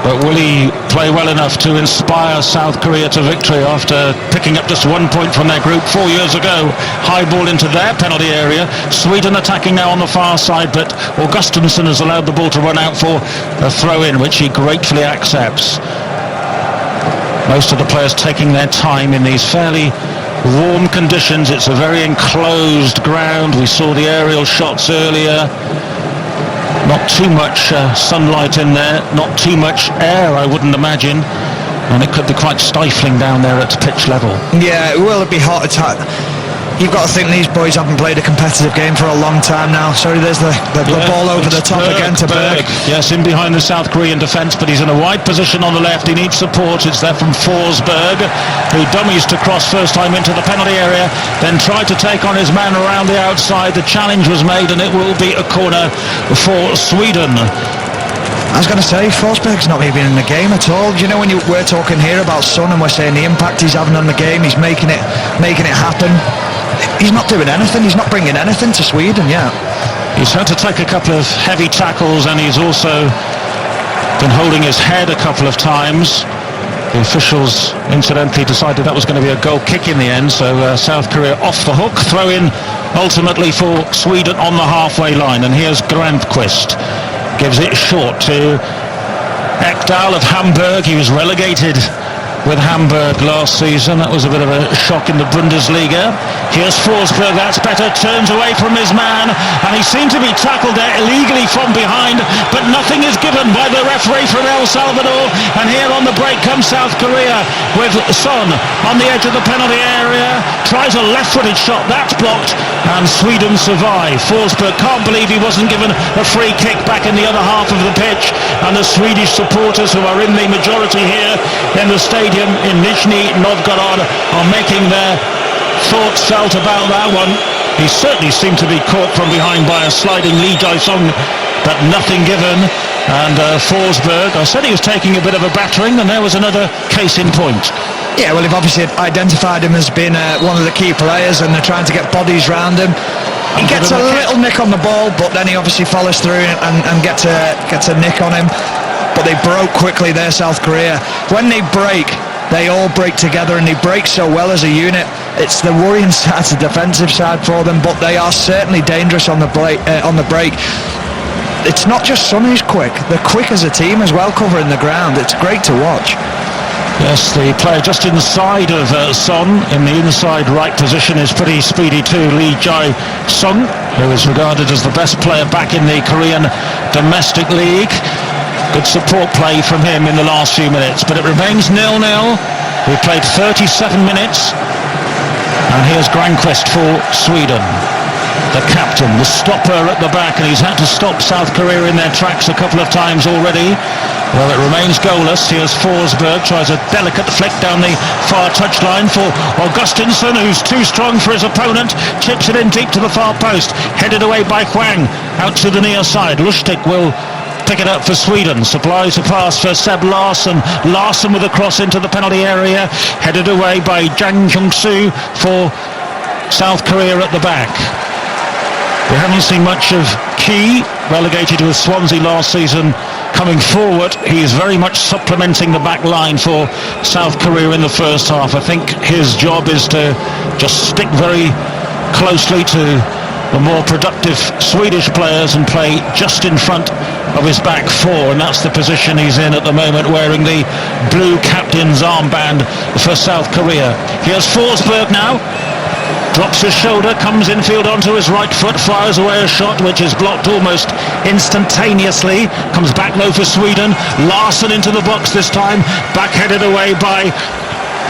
but will he play well enough to inspire South Korea to victory after picking up just 1 point from their group 4 years ago? High ball into their penalty area. Sweden attacking now on the far side, but Augustinsson has allowed the ball to run out for a throw-in, which he gratefully accepts. Most of the players taking their time in these fairly warm conditions. It's a very enclosed ground. We saw the aerial shots earlier. Not too much sunlight in there, not too much air, I wouldn't imagine, and it could be quite stifling down there at pitch level. Yeah, it will be hot. You've got to think these boys haven't played a competitive game for a long time now. Sorry, there's the ball over the top again to Berg. Yes, in behind the South Korean defence, but he's in a wide position on the left. He needs support. It's there from Forsberg, who dummies to cross first time into the penalty area, then tried to take on his man around the outside. The challenge was made, and it will be a corner for Sweden. I was going to say, Forsberg's not even in the game at all. Do you know, when we're talking here about Son and we're saying the impact he's having on the game, he's making it happen. He's not doing anything. He's not bringing anything to Sweden yet. He's had to take a couple of heavy tackles, and he's also been holding his head a couple of times. The officials incidentally decided that was going to be a goal kick in the end, so South Korea off the hook. Throw in ultimately for Sweden on the halfway line, and here's Grandquist. Gives it short to Ekdal of Hamburg. He was relegated with Hamburg last season. That was a bit of a shock in the Bundesliga. Here's Forsberg, that's better, turns away from his man, and he seemed to be tackled there illegally from behind, but nothing is given by the referee from El Salvador. And here on the break comes South Korea with Son on the edge of the penalty area, tries a left-footed shot, that's blocked, and Sweden survive. Forsberg can't believe he wasn't given a free kick back in the other half of the pitch, and the Swedish supporters, who are in the majority here in the stadium in Nizhny Novgorod, are making their thoughts felt about that one. He certainly seemed to be caught from behind by a sliding Lee Jae-sung, but nothing given. And Forsberg, I said he was taking a bit of a battering, and there was another case in point. Yeah, well, they've obviously identified him as being one of the key players, and they're trying to get bodies round him. He gets a little nick on the ball, but then he obviously follows through and gets a nick on him. But they broke quickly there, South Korea. When they break, they all break together, and they break so well as a unit. It's the worrying side, the defensive side for them, but they are certainly dangerous on the break. It's not just Son who's quick; they're quick as a team as well, covering the ground. It's great to watch. Yes, the player just inside of Son in the inside right position is pretty speedy too, Lee Jae-sung, who is regarded as the best player back in the Korean domestic league. Good support play from him in the last few minutes, but it remains 0-0. We've played 37 minutes, and here's Grandquist for Sweden. The captain, the stopper at the back, and he's had to stop South Korea in their tracks a couple of times already. Well, it remains goalless. Here's Forsberg, tries a delicate flick down the far touchline for Augustinsson, who's too strong for his opponent, chips it in deep to the far post, headed away by Hwang, out to the near side. Lustig will pick it up for Sweden, supplies a pass for Seb Larsson. Larsson with a cross into the penalty area, headed away by Jang Hyung-soo for South Korea at the back. We haven't seen much of Key, relegated with Swansea last season, coming forward. He's very much supplementing the back line for South Korea in the first half. I think his job is to just stick very closely to the more productive Swedish players and play just in front of his back four, and that's the position he's in at the moment, wearing the blue captain's armband for South Korea. Here's Forsberg now, drops his shoulder, comes infield onto his right foot, fires away a shot which is blocked almost instantaneously, comes back low for Sweden. Larsson into the box this time, back-headed away by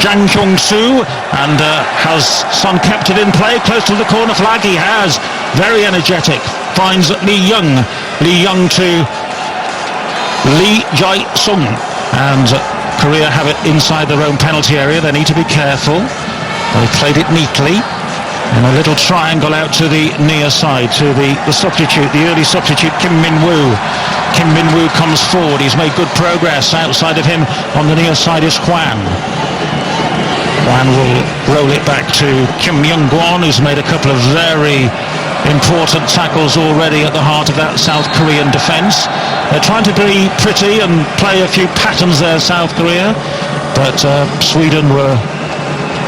Jang Hyung-soo, and has Son kept it in play close to the corner flag? He has, very energetic, finds Lee Young to Lee Jae-sung, and Korea have it inside their own penalty area. They need to be careful. They played it neatly in a little triangle out to the near side, to the substitute, the early substitute Kim Min-woo. Kim Min-woo comes forward, he's made good progress. Outside of him on the near side is Hwang. Hwang will roll it back to Kim Myung-gwon, who's made a couple of very important tackles already at the heart of that South Korean defence. They're trying to be pretty and play a few patterns there, South Korea, but Sweden were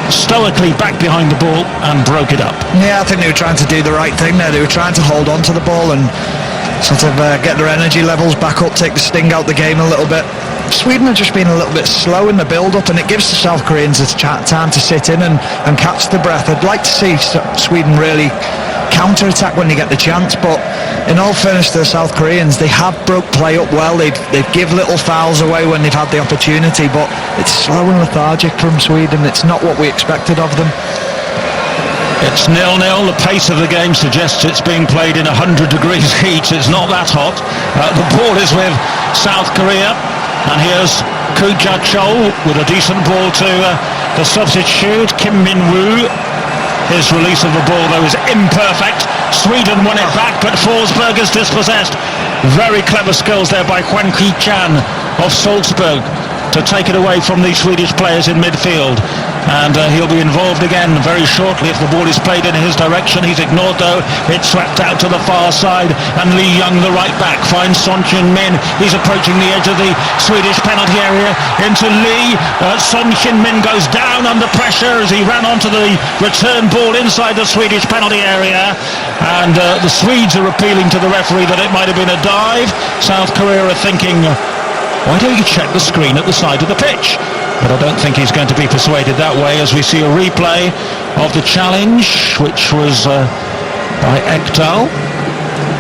stoically back behind the ball and broke it up. Yeah, I think they were trying to do the right thing there. They were trying to hold on to the ball and sort of get their energy levels back up, take the sting out the game a little bit. Sweden have just been a little bit slow in the build-up, and it gives the South Koreans time to sit in and catch the breath. I'd like to see Sweden really counter-attack when they get the chance, but in all fairness to the South Koreans, they have broke play up well. They give little fouls away when they've had the opportunity, but it's slow and lethargic from Sweden. It's not what we expected of them. It's 0-0. The pace of the game suggests it's being played in 100 degrees heat. It's not that hot. The ball is with South Korea, and here's Koo Ja-chol with a decent ball to the substitute Kim Min-woo. His release of the ball, though, is imperfect. Sweden won it back, but Forsberg is dispossessed. Very clever skills there by Hwan Ki-chan of Salzburg to take it away from the Swedish players in midfield. And he'll be involved again very shortly if the ball is played in his direction. He's ignored, though. It's swept out to the far side, and Lee Young, the right back, finds Son Heung-min. He's approaching the edge of the Swedish penalty area into Lee. Son Heung-min goes down under pressure as he ran onto the return ball inside the Swedish penalty area, and the Swedes are appealing to the referee that it might have been a dive. South Korea are thinking, why don't you check the screen at the side of the pitch? But I don't think he's going to be persuaded that way, as we see a replay of the challenge, which was by Ekdal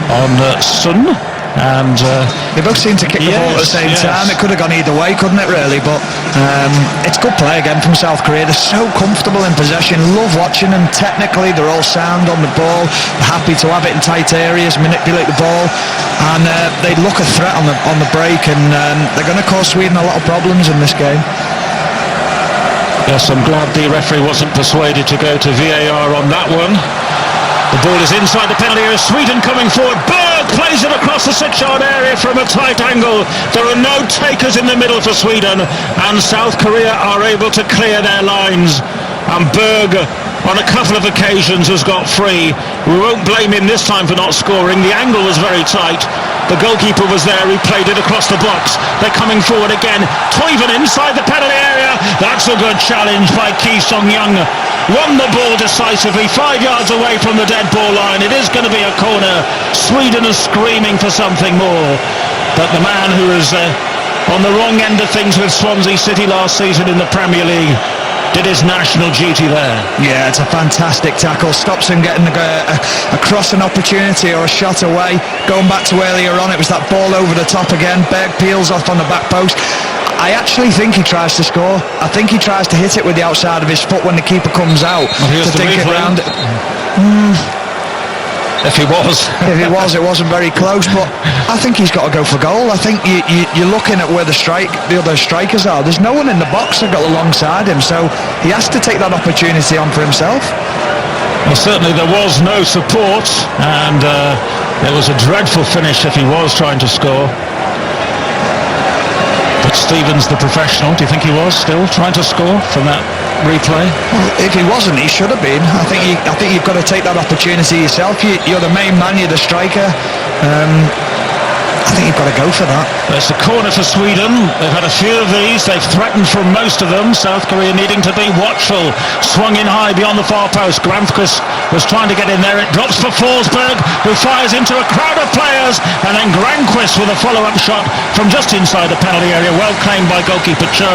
on Sun. And they both seem to kick the ball at the same time. It could have gone either way, couldn't it, really? But it's good play again from South Korea. They're so comfortable in possession. Love watching them. Technically, they're all sound on the ball. They're happy to have it in tight areas, manipulate the ball, and they look a threat on the break. And they're going to cause Sweden a lot of problems in this game. Yes, I'm glad the referee wasn't persuaded to go to VAR on that one. The ball is inside the penalty area. Sweden coming forward. Berg plays it across the 6-yard area from a tight angle. There are no takers in the middle for Sweden, and South Korea are able to clear their lines. And Berg, on a couple of occasions, has got free. We won't blame him this time for not scoring. The angle was very tight. The goalkeeper was there. He played it across the box. They're coming forward again. Toivonen inside the penalty area. That's a good challenge by Ki Sung-young. Won the ball decisively, 5 yards away from the dead ball line. It is going to be a corner. Sweden is screaming for something more. But the man who is on the wrong end of things with Swansea City last season in the Premier League did his national duty there. Yeah, it's a fantastic tackle. Stops him getting a crossing opportunity or a shot away. Going back to earlier on, it was that ball over the top again. Berg peels off on the back post. I actually think he tries to score. I think he tries to hit it with the outside of his foot when the keeper comes out to dink it round. If he was, it wasn't very close, but I think he's got to go for goal. I think you're looking at where the other strikers are. There's no one in the box that got alongside him, so he has to take that opportunity on for himself. Well, certainly there was no support, and it was a dreadful finish if he was trying to score. But Stevens, the professional, do you think he was still trying to score from that replay? Well, if he wasn't, he should have been. I think you've got to take that opportunity yourself. You're the main man, you're the striker. I think you've got to go for that. It's a corner for Sweden. They've had a few of these. They've threatened from most of them. South Korea needing to be watchful. Swung in high beyond the far post. Granqvist was trying to get in there. It drops for Forsberg, who fires into a crowd of players. And then Granqvist with a follow-up shot from just inside the penalty area. Well claimed by goalkeeper Cho.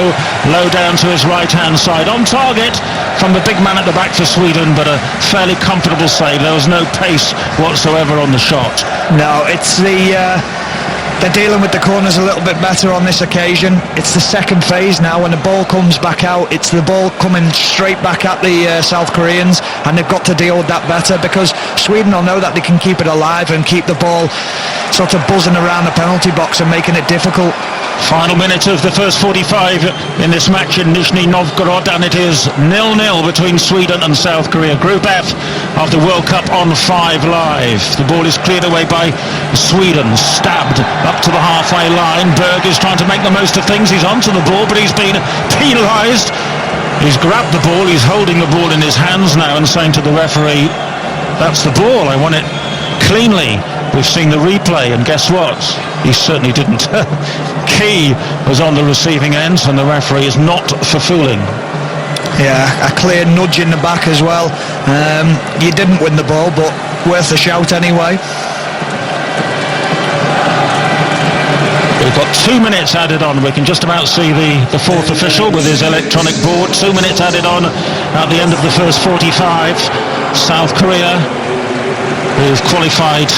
Low down to his right-hand side. On target from the big man at the back for Sweden, but a fairly comfortable save. There was no pace whatsoever on the shot. No, it's they're dealing with the corners a little bit better on this occasion. It's the second phase now. When the ball comes back out, it's the ball coming straight back at the South Koreans, and they've got to deal with that better, because Sweden will know that they can keep it alive and keep the ball sort of buzzing around the penalty box and making it difficult. Final minute of the first 45 in this match in Nizhny Novgorod, and it is 0-0 between Sweden and South Korea. Group F of the World Cup on 5 Live. The ball is cleared away by Sweden, stabbed up to the halfway line. Berg is trying to make the most of things. He's onto the ball, but he's been penalised. He's grabbed the ball, he's holding the ball in his hands now and saying to the referee, that's the ball, I want it cleanly. We've seen the replay, and guess what? He certainly didn't. Key was on the receiving end, and the referee is not for fooling. Yeah, a clear nudge in the back as well. You didn't win the ball, but worth a shout anyway. We've got 2 minutes added on. We can just about see the fourth official with his electronic board. 2 minutes added on at the end of the first 45. South Korea, who've qualified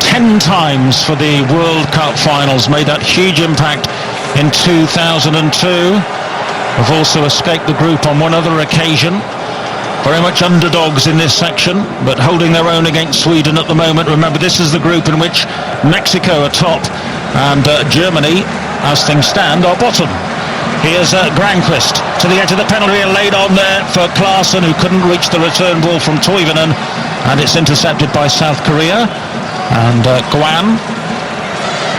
10 times for the World Cup finals, made that huge impact in 2002. Have also escaped the group on one other occasion. Very much underdogs in this section, but holding their own against Sweden at the moment. Remember, this is the group in which Mexico are top, and Germany, as things stand, are bottom. Here's Granqvist to the edge of the penalty area, laid on there for Klaassen, who couldn't reach the return ball from Toivonen, and it's intercepted by South Korea. And Guan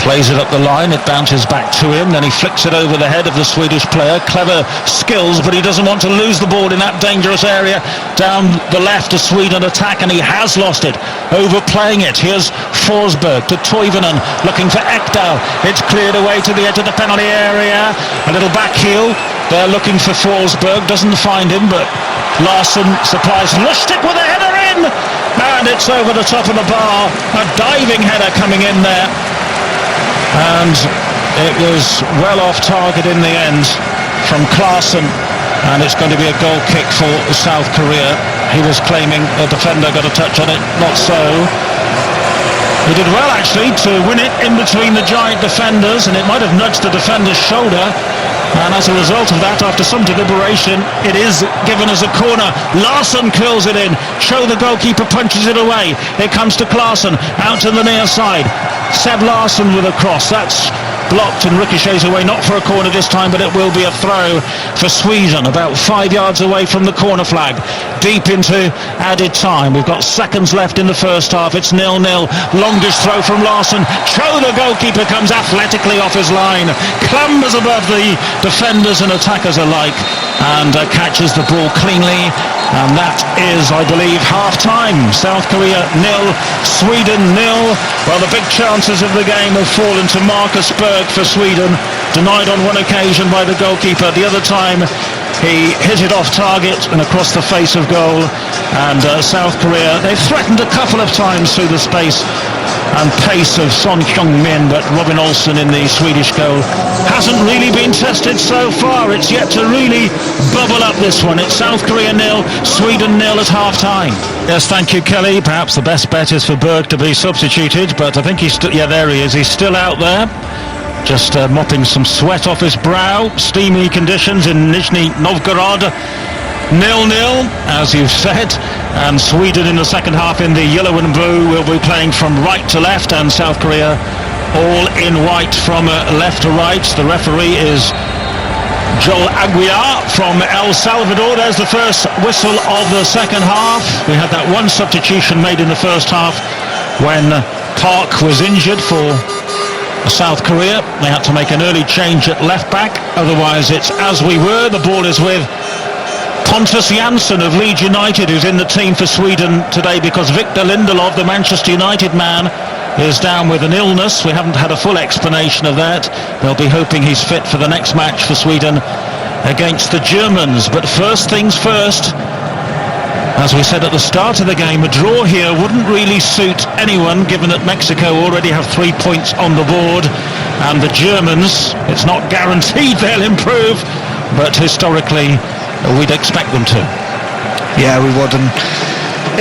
plays it up the line, it bounces back to him, then he flicks it over the head of the Swedish player. Clever skills, but he doesn't want to lose the ball in that dangerous area down the left. A Sweden attack, and he has lost it, overplaying it. Here's Forsberg to Toivonen, looking for Ekdal. It's cleared away to the edge of the penalty area. A little back heel. They're looking for Forsberg, doesn't find him, but Larsson supplies Lustig with a header in, and it's over the top of the bar. A diving header coming in there, and it was well off target in the end from Klaassen, and it's going to be a goal kick for South Korea. He was claiming the defender got a touch on it, not so. He did well actually to win it in between the giant defenders, and it might have nudged the defender's shoulder, and as a result of that, after some deliberation, it is given as a corner. Larsson curls it in, Cho the goalkeeper punches it away. It comes to Klaassen, out to the near side. Seb Larsson with a cross, that's blocked and ricochets away, not for a corner this time, but it will be a throw for Sweden, about 5 yards away from the corner flag, deep into added time. We've got seconds left in the first half. It's 0-0. Longish throw from Larsson. Cho, the goalkeeper, comes athletically off his line, clambers above the defenders and attackers alike, and catches the ball cleanly. And that is, I believe, half-time. South Korea 0, Sweden 0. Well, the big chances of the game have fallen to Marcus Berg for Sweden, denied on one occasion by the goalkeeper. The other time he hit it off target and across the face of goal. And South Korea, they've threatened a couple of times through the space and pace of Son Heung-min, but Robin Olsen in the Swedish goal hasn't really been tested so far. It's yet to really bubble up, this one. It's South Korea 0, Sweden 0 at half-time. Yes, thank you, Kelly. Perhaps the best bet is for Berg to be substituted, but I think he's still, yeah, there he is. He's still out there, just mopping some sweat off his brow. Steamy conditions in Nizhny Novgorod. 0-0, as you've said, and Sweden in the second half in the yellow and blue will be playing from right to left, and South Korea all in white from left to right. The referee is Joel Aguiar from El Salvador. There's the first whistle of the second half. We had that one substitution made in the first half when Park was injured for South Korea. They had to make an early change at left back, otherwise it's as we were. The ball is with Pontus Jansson of Leeds United, who's in the team for Sweden today because Victor Lindelof, the Manchester United man, is down with an illness. We haven't had a full explanation of that. They'll be hoping he's fit for the next match for Sweden against the Germans. But first things first, as we said at the start of the game, a draw here wouldn't really suit anyone, given that Mexico already have 3 points on the board, and the Germans, it's not guaranteed they'll improve, but historically we'd expect them to. Yeah, we would, and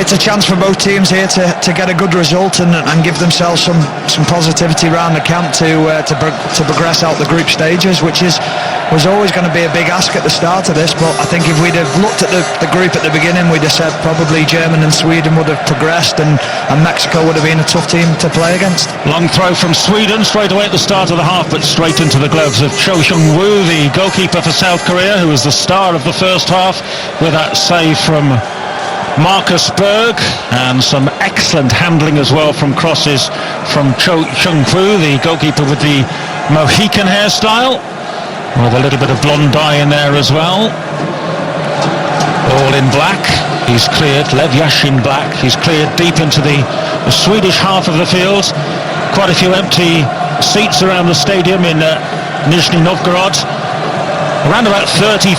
it's a chance for both teams here to get a good result and give themselves some positivity around the camp to progress out the group stages, which was always going to be a big ask at the start of this. But I think if we'd have looked at the group at the beginning, we'd have said probably Germany and Sweden would have progressed, and Mexico would have been a tough team to play against. Long throw from Sweden straight away at the start of the half, but straight into the gloves of Cho Hyung-woo, the goalkeeper for South Korea, who was the star of the first half with that save from Marcus Berg, and some excellent handling as well from crosses from Cho Hyung-woo, the goalkeeper with the Mohican hairstyle, with a little bit of blonde dye in there as well. All in black. He's cleared, Lev Yashin black. He's cleared deep into the Swedish half of the field. Quite a few empty seats around the stadium in Nizhny Novgorod. Around about 30,000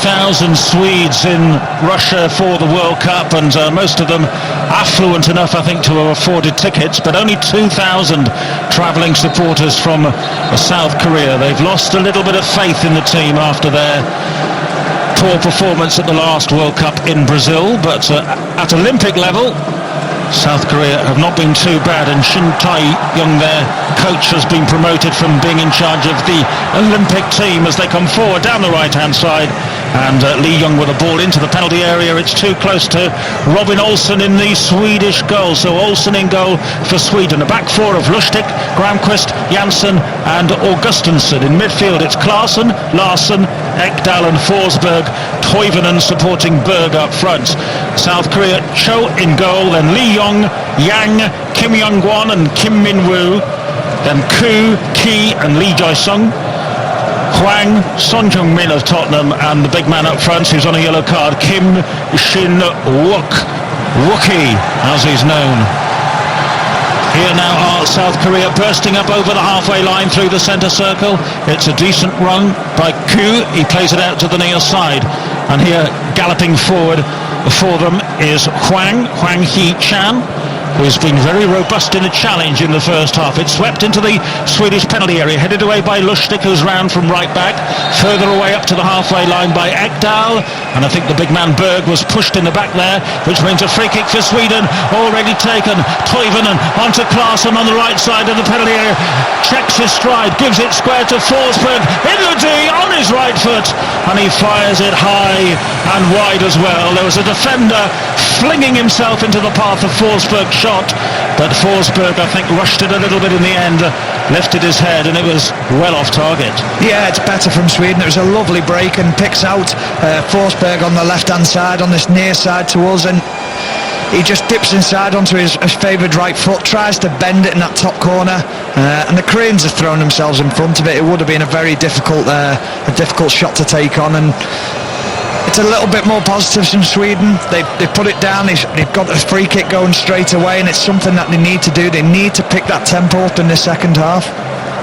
Swedes in Russia for the World Cup, and most of them affluent enough, I think, to have afforded tickets, but only 2,000 travelling supporters from South Korea. They've lost a little bit of faith in the team after their poor performance at the last World Cup in Brazil, but at Olympic level, South Korea have not been too bad, and Shin Tae-young, their coach, has been promoted from being in charge of the Olympic team as they come forward down the right-hand side and Lee Young with the ball into the penalty area. It's too close to Robin Olsen in the Swedish goal, so Olsen in goal for Sweden. A back four of Lustig, Gramquist, Jansson and Augustinsson. In midfield it's Klasen, Larsson, Ekdal and Forsberg, Toivonen supporting Berg up front. South Korea, Cho in goal, then Lee Young, Yang, Kim Young-won and Kim Min-woo, then Koo, Ki and Lee Jae-sung, Hwang, Son Jung-min of Tottenham, and the big man up front who's on a yellow card, Kim Shin-wook, Wookie as he's known. Here now are South Korea bursting up over the halfway line through the centre circle. It's a decent run by Koo. He plays it out to the near side, and here galloping forward for them is Hwang Hee-chan, who's been very robust in the challenge in the first half. It's swept into the Swedish penalty area, headed away by Lustig, who's round from right back, further away up to the halfway line by Ekdal, and I think the big man Berg was pushed in the back there, which means a free kick for Sweden, already taken. Toivonen onto Klasen on the right side of the penalty area, checks his stride, gives it square to Forsberg, in the D, on his right foot, and he fires it high and wide as well. There was a defender flinging himself into the path of Forsberg's shot, but Forsberg, I think, rushed it a little bit in the end, lifted his head, and it was well off target. Yeah, it's better from Sweden. It was a lovely break, and picks out Forsberg on the left-hand side, on this near side to us, and he just dips inside onto his favoured right foot, tries to bend it in that top corner, and the Koreans have thrown themselves in front of it. It would have been a very difficult shot to take on, and it's a little bit more positive from Sweden. They put it down, they've got a free kick going straight away, and it's something that they need to do. They need to pick that tempo up in the second half.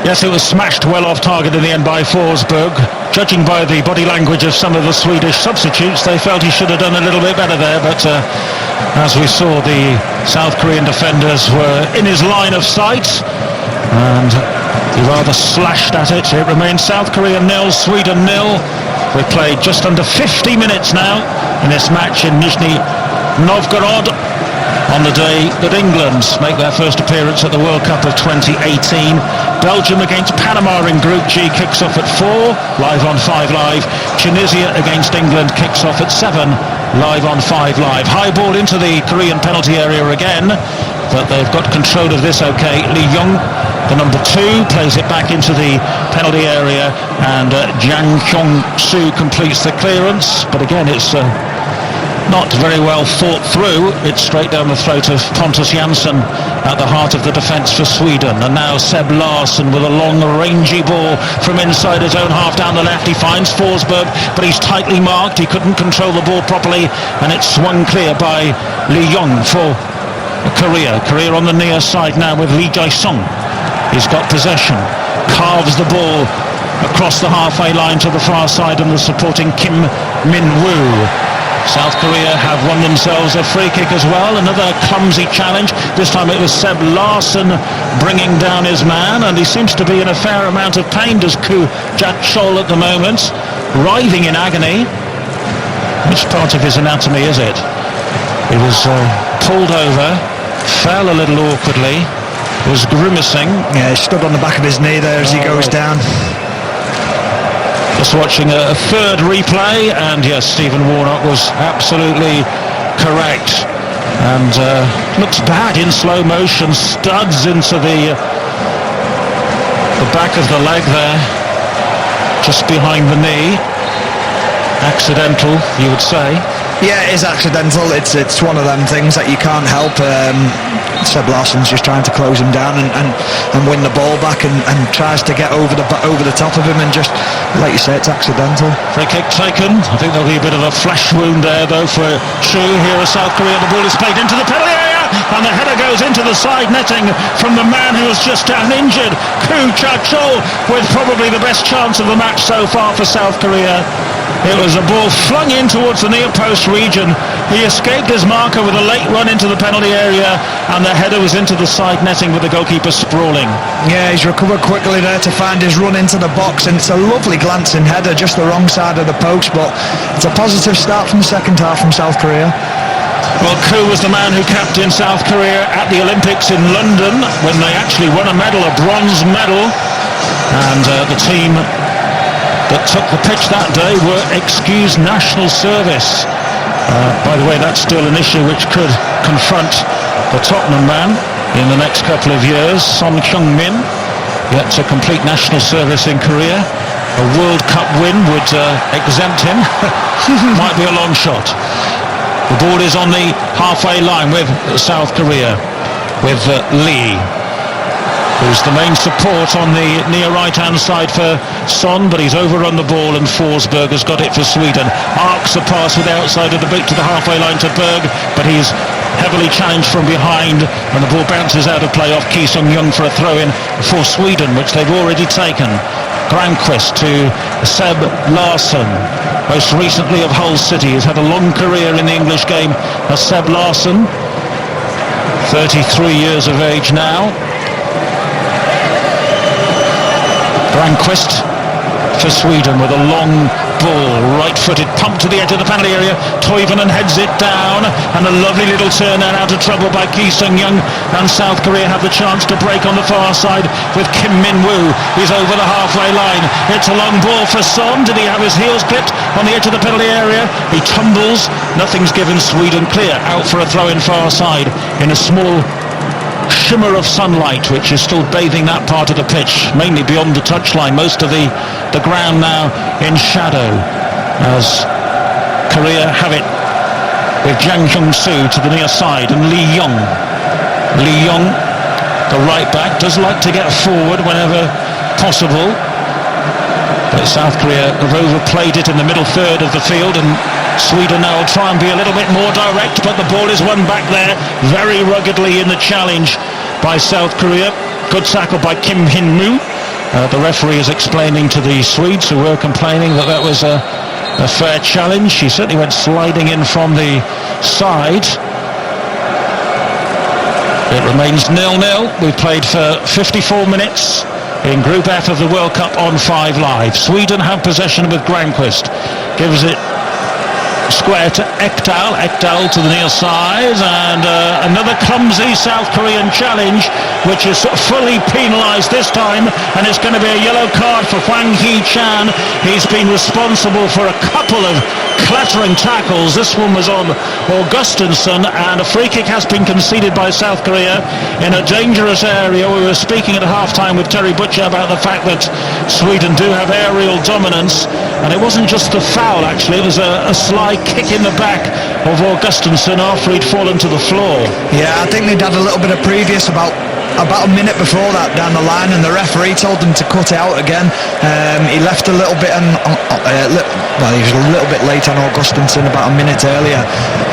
Yes, it was smashed well off target in the end by Forsberg. Judging by the body language of some of the Swedish substitutes, they felt he should have done a little bit better there, but as we saw, the South Korean defenders were in his line of sight, and he rather slashed at it. It remains South Korea 0, Sweden 0. We've played just under 50 minutes now in this match in Nizhny Novgorod on the day that England make their first appearance at the World Cup of 2018. Belgium against Panama in Group G kicks off at 4, live on 5 Live. Tunisia against England kicks off at 7, live on 5 Live. High ball into the Korean penalty area again, but they've got control of this okay. Lee Young, the number 2, plays it back into the penalty area, and Jang Hyung-soo completes the clearance, but again it's not very well thought through. It's straight down the throat of Pontus Jansson at the heart of the defence for Sweden. And now Seb Larsson with a long rangy ball from inside his own half down the left. He finds Forsberg, but he's tightly marked. He couldn't control the ball properly, and it's swung clear by Lee Young for Korea. Korea on the near side now with Lee Jae-sung. He's got possession, carves the ball across the halfway line to the far side, and the supporting Kim Min-woo. South Korea have won themselves a free kick as well. Another clumsy challenge. This time it was Seb Larsson bringing down his man, and he seems to be in a fair amount of pain, does Koo Jat-chol at the moment, writhing in agony. Which part of his anatomy is it? He was pulled over, fell a little awkwardly, was grimacing. Yeah, he stood on the back of his knee there as he goes down. Just watching a third replay, and yes, Stephen Warnock was absolutely correct, and looks bad in slow motion, studs into the back of the leg there, just behind the knee. Accidental, you would say. Yeah, it is accidental. It's one of them things that you can't help. Seb Larsson's just trying to close him down and win the ball back, and tries to get over the top of him, and just, like you say, it's accidental. Free kick taken. I think there'll be a bit of a flesh wound there though for Chu. Here is South Korea. The ball is played into the penalty area, and the header goes into the side netting from the man who was just down injured, Koo Jat-chol, with probably the best chance of the match so far for South Korea. It was a ball flung in towards the near post region. He escaped his marker with a late run into the penalty area, and the header was into the side netting with the goalkeeper sprawling. Yeah, he's recovered quickly there to find his run into the box, and it's a lovely glancing header, just the wrong side of the post, but it's a positive start from the second half from South Korea. Well, Koo was the man who captained South Korea at the Olympics in London when they actually won a medal, a bronze medal, and the team that took the pitch that day were excused national service. By the way, that's still an issue which could confront the Tottenham man in the next couple of years. Son Heung-min, yet to complete national service in Korea. A World Cup win would exempt him. Might be a long shot. The ball is on the halfway line with South Korea, with Lee, who's the main support on the near right-hand side for Son, but he's overrun the ball and Forsberg has got it for Sweden. Arcs a pass with the outside of the boot to the halfway line to Berg, but he's heavily challenged from behind and the ball bounces out of play off Ki Sung-young for a throw-in for Sweden, which they've already taken. Granqvist to Seb Larsson, most recently of Hull City. He's had a long career in the English game as Seb Larsson, 33 years of age now. Granqvist for Sweden with a long ball, right-footed, pumped to the edge of the penalty area. Toivonen heads it down, and a lovely little turn and out of trouble by Ki Sung-young, and South Korea have the chance to break on the far side with Kim Min-woo. He's over the halfway line. It's a long ball for Son. Did he have his heels clipped on the edge of the penalty area? He tumbles. Nothing's given. Sweden clear out for a throw in far side in a small shimmer of sunlight which is still bathing that part of the pitch, mainly beyond the touchline. Most of the ground now in shadow as Korea have it with Jang Hyung-soo to the near side and Lee Young, the right back, does like to get forward whenever possible, but South Korea have overplayed it in the middle third of the field, and Sweden now will try and be a little bit more direct, but the ball is won back there very ruggedly in the challenge by South Korea. Good tackle by Kim Hin-moo. The referee is explaining to the Swedes who were complaining that that was a fair challenge. He certainly went sliding in from the side. It remains 0-0. We've played for 54 minutes in Group F of the World Cup on 5 Live. Sweden have possession with Granqvist. Gives it square to Ekdal to the near side, and another clumsy South Korean challenge which is fully penalised this time, and it's going to be a yellow card for Hwang Hee-chan. He's been responsible for a couple of clattering tackles. This one was on Augustinsson, and a free kick has been conceded by South Korea in a dangerous area. We were speaking at half-time with Terry Butcher about the fact that Sweden do have aerial dominance, and it wasn't just the foul actually, it was a sly kick in the back of Augustinsson after he'd fallen to the floor. Yeah, I think they'd had a little bit of previous about a minute before that down the line, and the referee told them to cut it out again. He left a little bit, he was a little bit late on Augustinsson about a minute earlier,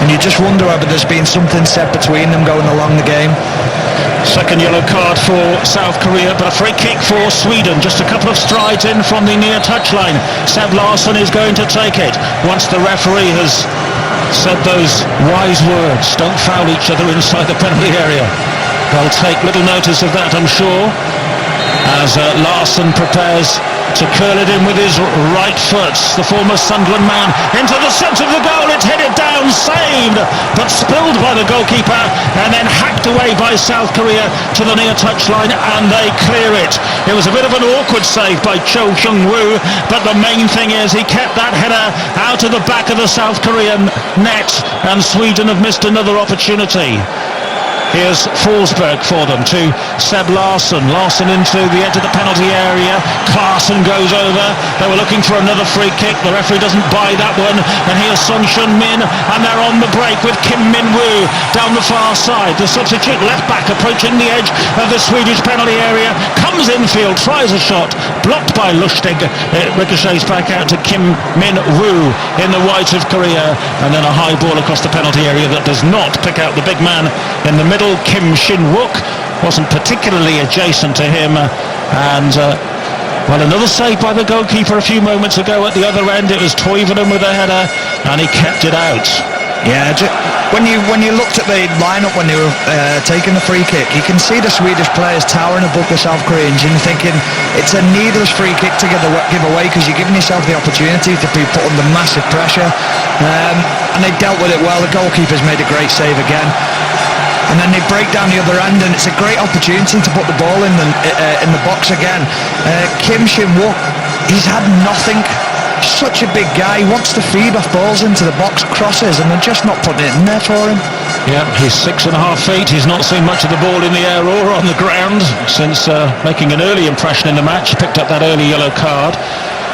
and you just wonder whether there's been something said between them going along the game. Second yellow card for South Korea, but a free kick for Sweden. Just a couple of strides in from the near touchline. Seb Larsson is going to take it once the referee has said those wise words: don't foul each other inside the penalty area. They'll take little notice of that, I'm sure, as Larsson prepares to curl it in with his right foot. The former Sunderland man into the centre of the goal. It's headed down, saved, but spilled by the goalkeeper and then hacked away by South Korea to the near touchline, and they clear it. It was a bit of an awkward save by Cho Hyung-woo, but the main thing is he kept that header out of the back of the South Korean net, and Sweden have missed another opportunity. Here's Forsberg for them to Seb Larsson. Larsson into the edge of the penalty area. Klaassen goes over. They were looking for another free kick. The referee doesn't buy that one. And here's Son Heung-min, and they're on the break with Kim Min-woo down the far side. The substitute left back approaching the edge of the Swedish penalty area. Comes infield, tries a shot. Blocked by Lustig. It ricochets back out to Kim Min-woo in the white of Korea. And then a high ball across the penalty area that does not pick out the big man in the middle. Kim Shin-wook wasn't particularly adjacent to him, and another save by the goalkeeper a few moments ago at the other end. It was Toivonen with a header, and he kept it out. Yeah, when you looked at the lineup when they were taking the free kick, you can see the Swedish players towering above the South Koreans, and you're thinking it's a needless free kick to give away, because you're giving yourself the opportunity to be put under massive pressure, and they dealt with it well. The goalkeeper's made a great save again. And then they break down the other end, and it's a great opportunity to put the ball in the box again. Kim Shin-wook he's had nothing. Such a big guy, he wants to feed off balls into the box, crosses, and they're just not putting it in there for him. Yeah, he's 6.5 feet. He's not seen much of the ball in the air or on the ground since making an early impression in the match. Picked up that early yellow card.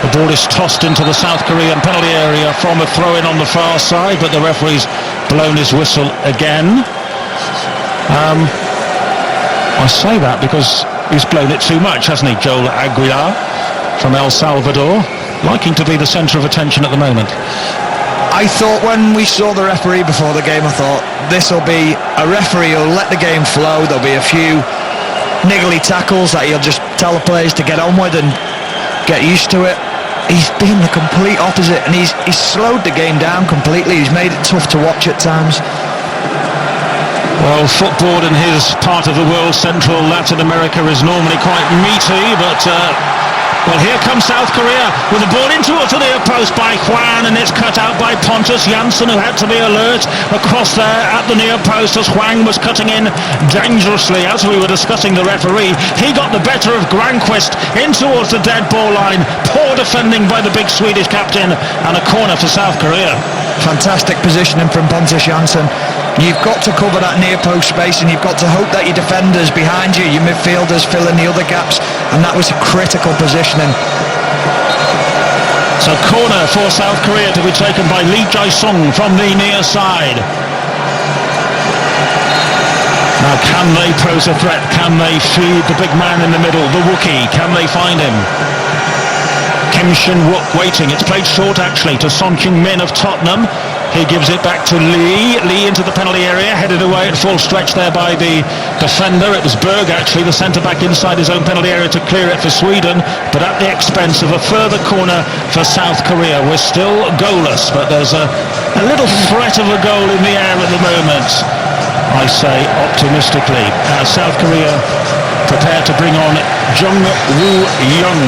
The ball is tossed into the South Korean penalty area from a throw-in on the far side, but the referee's blown his whistle again. I say that because he's blown it too much, hasn't he, Joel Aguilar from El Salvador, liking to be the centre of attention at the moment. I thought when we saw the referee before the game, I thought this will be a referee who'll let the game flow. There'll be a few niggly tackles that he'll just tell the players to get on with and get used to it. He's been the complete opposite, and he's slowed the game down completely. He's made it tough to watch at times. Well, football in his part of the world, Central Latin America, is normally quite meaty, but well, here comes South Korea with the ball in towards the near post by Hwang, and it's cut out by Pontus Jansson, who had to be alert across there at the near post as Hwang was cutting in dangerously. As we were discussing the referee, he got the better of Granqvist in towards the dead ball line. Poor defending by the big Swedish captain, and a corner for South Korea. Fantastic positioning from Pontus Jansson. You've got to cover that near post space, and you've got to hope that your defenders behind you, your midfielders, fill in the other gaps, and that was a critical positioning. So corner for South Korea to be taken by Lee Jae-sung from the near side. Now can they pose a threat? Can they feed the big man in the middle, the Wookiee? Can they find him? Kim Shin-wook waiting. It's played short actually to Son Heung-min of Tottenham. He gives it back to Lee. Lee into the penalty area, headed away at full stretch there by the defender. It was Berg actually, the centre-back inside his own penalty area to clear it for Sweden, but at the expense of a further corner for South Korea. We're still goalless, but there's a little threat of a goal in the air at the moment, I say optimistically, as South Korea prepare to bring on Jung Woo Young,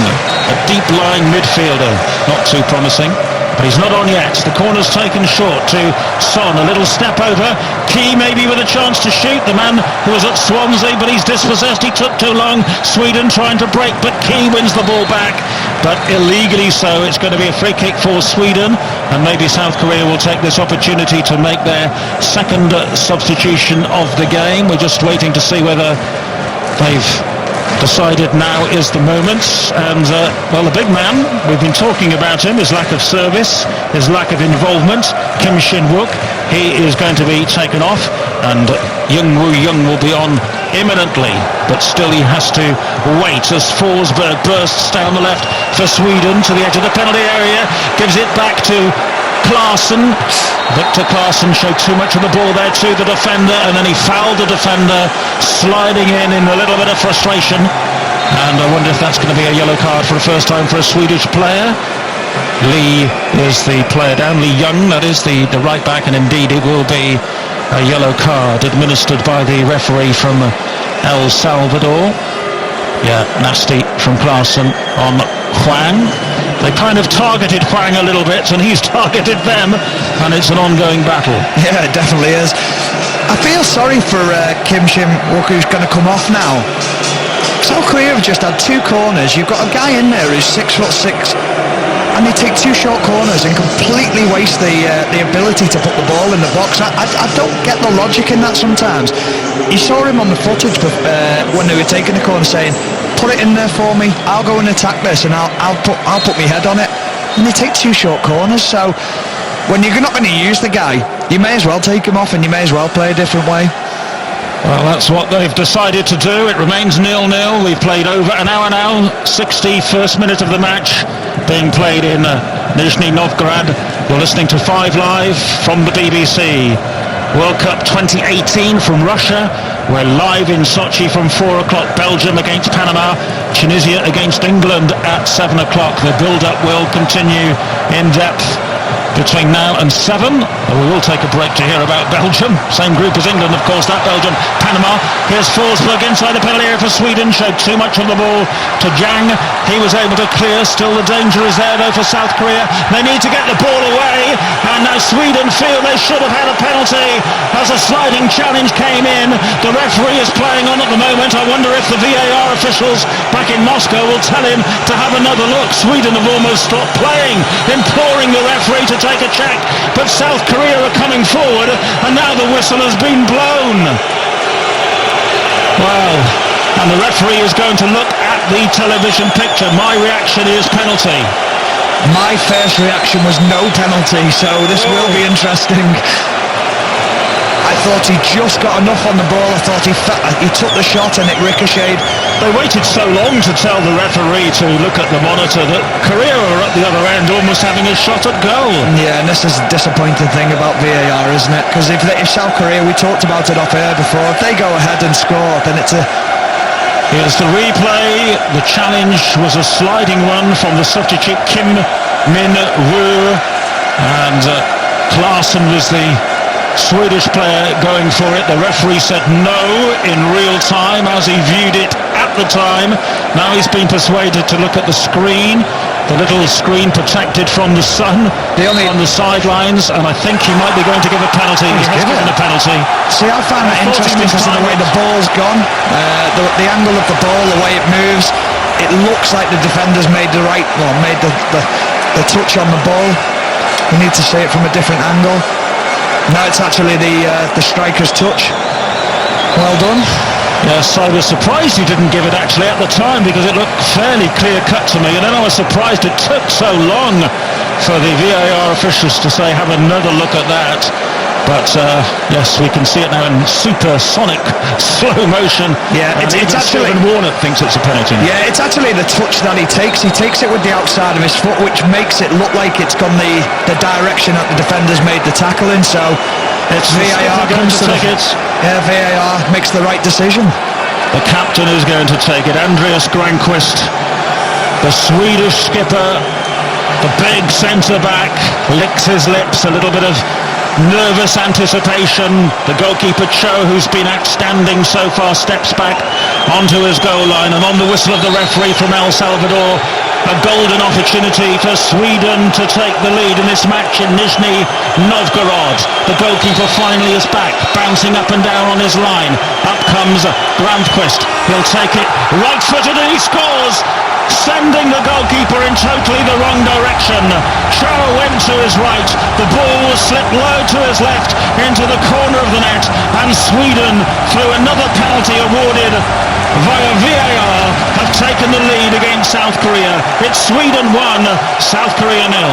a deep-lying midfielder, not too promising. But he's not on yet. The corner's taken short to Son. A little step over. Key maybe with a chance to shoot. The man who was at Swansea, but he's dispossessed. He took too long. Sweden trying to break, but Key wins the ball back. But illegally so. It's going to be a free kick for Sweden. And maybe South Korea will take this opportunity to make their second substitution of the game. We're just waiting to see whether they've decided now is the moment. And well, the big man, we've been talking about him, his lack of service, his lack of involvement, Kim Shin-wook, he is going to be taken off, and Jung Woo Young will be on imminently, but still he has to wait as Forsberg bursts down the left for Sweden to the edge of the penalty area, gives it back to Klasen. Victor Klasen showed too much of the ball there to the defender, and then he fouled the defender, sliding in a little bit of frustration. And I wonder if that's going to be a yellow card for the first time for a Swedish player. Lee is the player down, Lee Young, that is the right back, and indeed it will be a yellow card administered by the referee from El Salvador. Yeah, nasty from Klasen on Hwang. They kind of targeted Hwang a little bit, and he's targeted them, and it's an ongoing battle. Yeah, it definitely is. I feel sorry for Kim Shin-wook, who's going to come off now. South Korea have just had two corners. You've got a guy in there who's 6'6", and they take two short corners and completely waste the ability to put the ball in the box. I don't get the logic in that sometimes. You saw him on the footage when they were taking the corner saying, put it in there for me, I'll go and attack this, and I'll put my head on it. And they take two short corners, so when you're not going to use the guy, you may as well take him off, and you may as well play a different way. Well, that's what they've decided to do. It remains 0-0. We've played over an hour now. 61st minute of the match being played in Nizhny Novgorod. You're listening to 5 Live from the BBC. World Cup 2018 from Russia. We're live in Sochi from 4 o'clock. Belgium against Panama. Tunisia against England at 7 o'clock. The build-up will continue in depth between now and 7. We will take a break to hear about Belgium. Same group as England, of course, that Belgium. Panama. Here's Forsberg inside the penalty area for Sweden. Showed too much of the ball to Jang. He was able to clear. Still the danger is there, though, for South Korea. They need to get the ball away. And now Sweden feel they should have had a penalty as a sliding challenge came in. The referee is playing on at the moment. I wonder if the VAR officials back in Moscow will tell him to have another look. Sweden have almost stopped playing, imploring the referee to take a check, but South Korea are coming forward, and now the whistle has been blown. Well, and the referee is going to look at the television picture. My reaction is penalty. My first reaction was no penalty, so this will be interesting. I thought he just got enough on the ball. I thought he took the shot and it ricocheted. They waited so long to tell the referee to look at the monitor that Korea are at the other end almost having a shot at goal. Yeah, and this is the disappointing thing about VAR, isn't it? Because if South Korea, we talked about it off air before, if they go ahead and score, then it's a... Here's the replay. The challenge was a sliding one from the substitute Kim Min-woo, and Klaassen was the Swedish player going for it. The referee said no in real time as he viewed it at the time. Now he's been persuaded to look at the screen, the little screen protected from the sun on the sidelines, and I think he might be going to give a penalty. He's given a penalty. See, I find that interesting because of the way the ball's gone, the angle of the ball, the way it moves. It looks like the defenders made the touch on the ball. We need to see it from a different angle. Now it's actually the striker's touch. Well done. Yes, I was surprised he didn't give it actually at the time, because it looked fairly clear-cut to me, and then I was surprised it took so long for the VAR officials to say have another look at that. But yes, we can see it now in supersonic slow motion. Yeah, it's actually... Stephen Warnock thinks it's a penalty. Yeah, it's actually the touch that he takes. He takes it with the outside of his foot, which makes it look like it's gone the direction that the defenders made the tackle in. So it's VAR comes to take it. Yeah, VAR makes the right decision. The captain is going to take it. Andreas Granqvist, the Swedish skipper, the big centre-back, licks his lips, a little bit of nervous anticipation. The goalkeeper Cho, who's been outstanding so far, steps back onto his goal line, and on the whistle of the referee from El Salvador, a golden opportunity for Sweden to take the lead in this match in Nizhny Novgorod. The goalkeeper finally is back, bouncing up and down on his line. Up comes Granqvist. He'll take it right-footed and he scores, sending the goalkeeper in totally the wrong direction. Cho went to his right, the ball was slipped low to his left into the corner of the net, and Sweden, through another penalty awarded via VAR, have taken the lead against South Korea. It's Sweden 1, South Korea 0.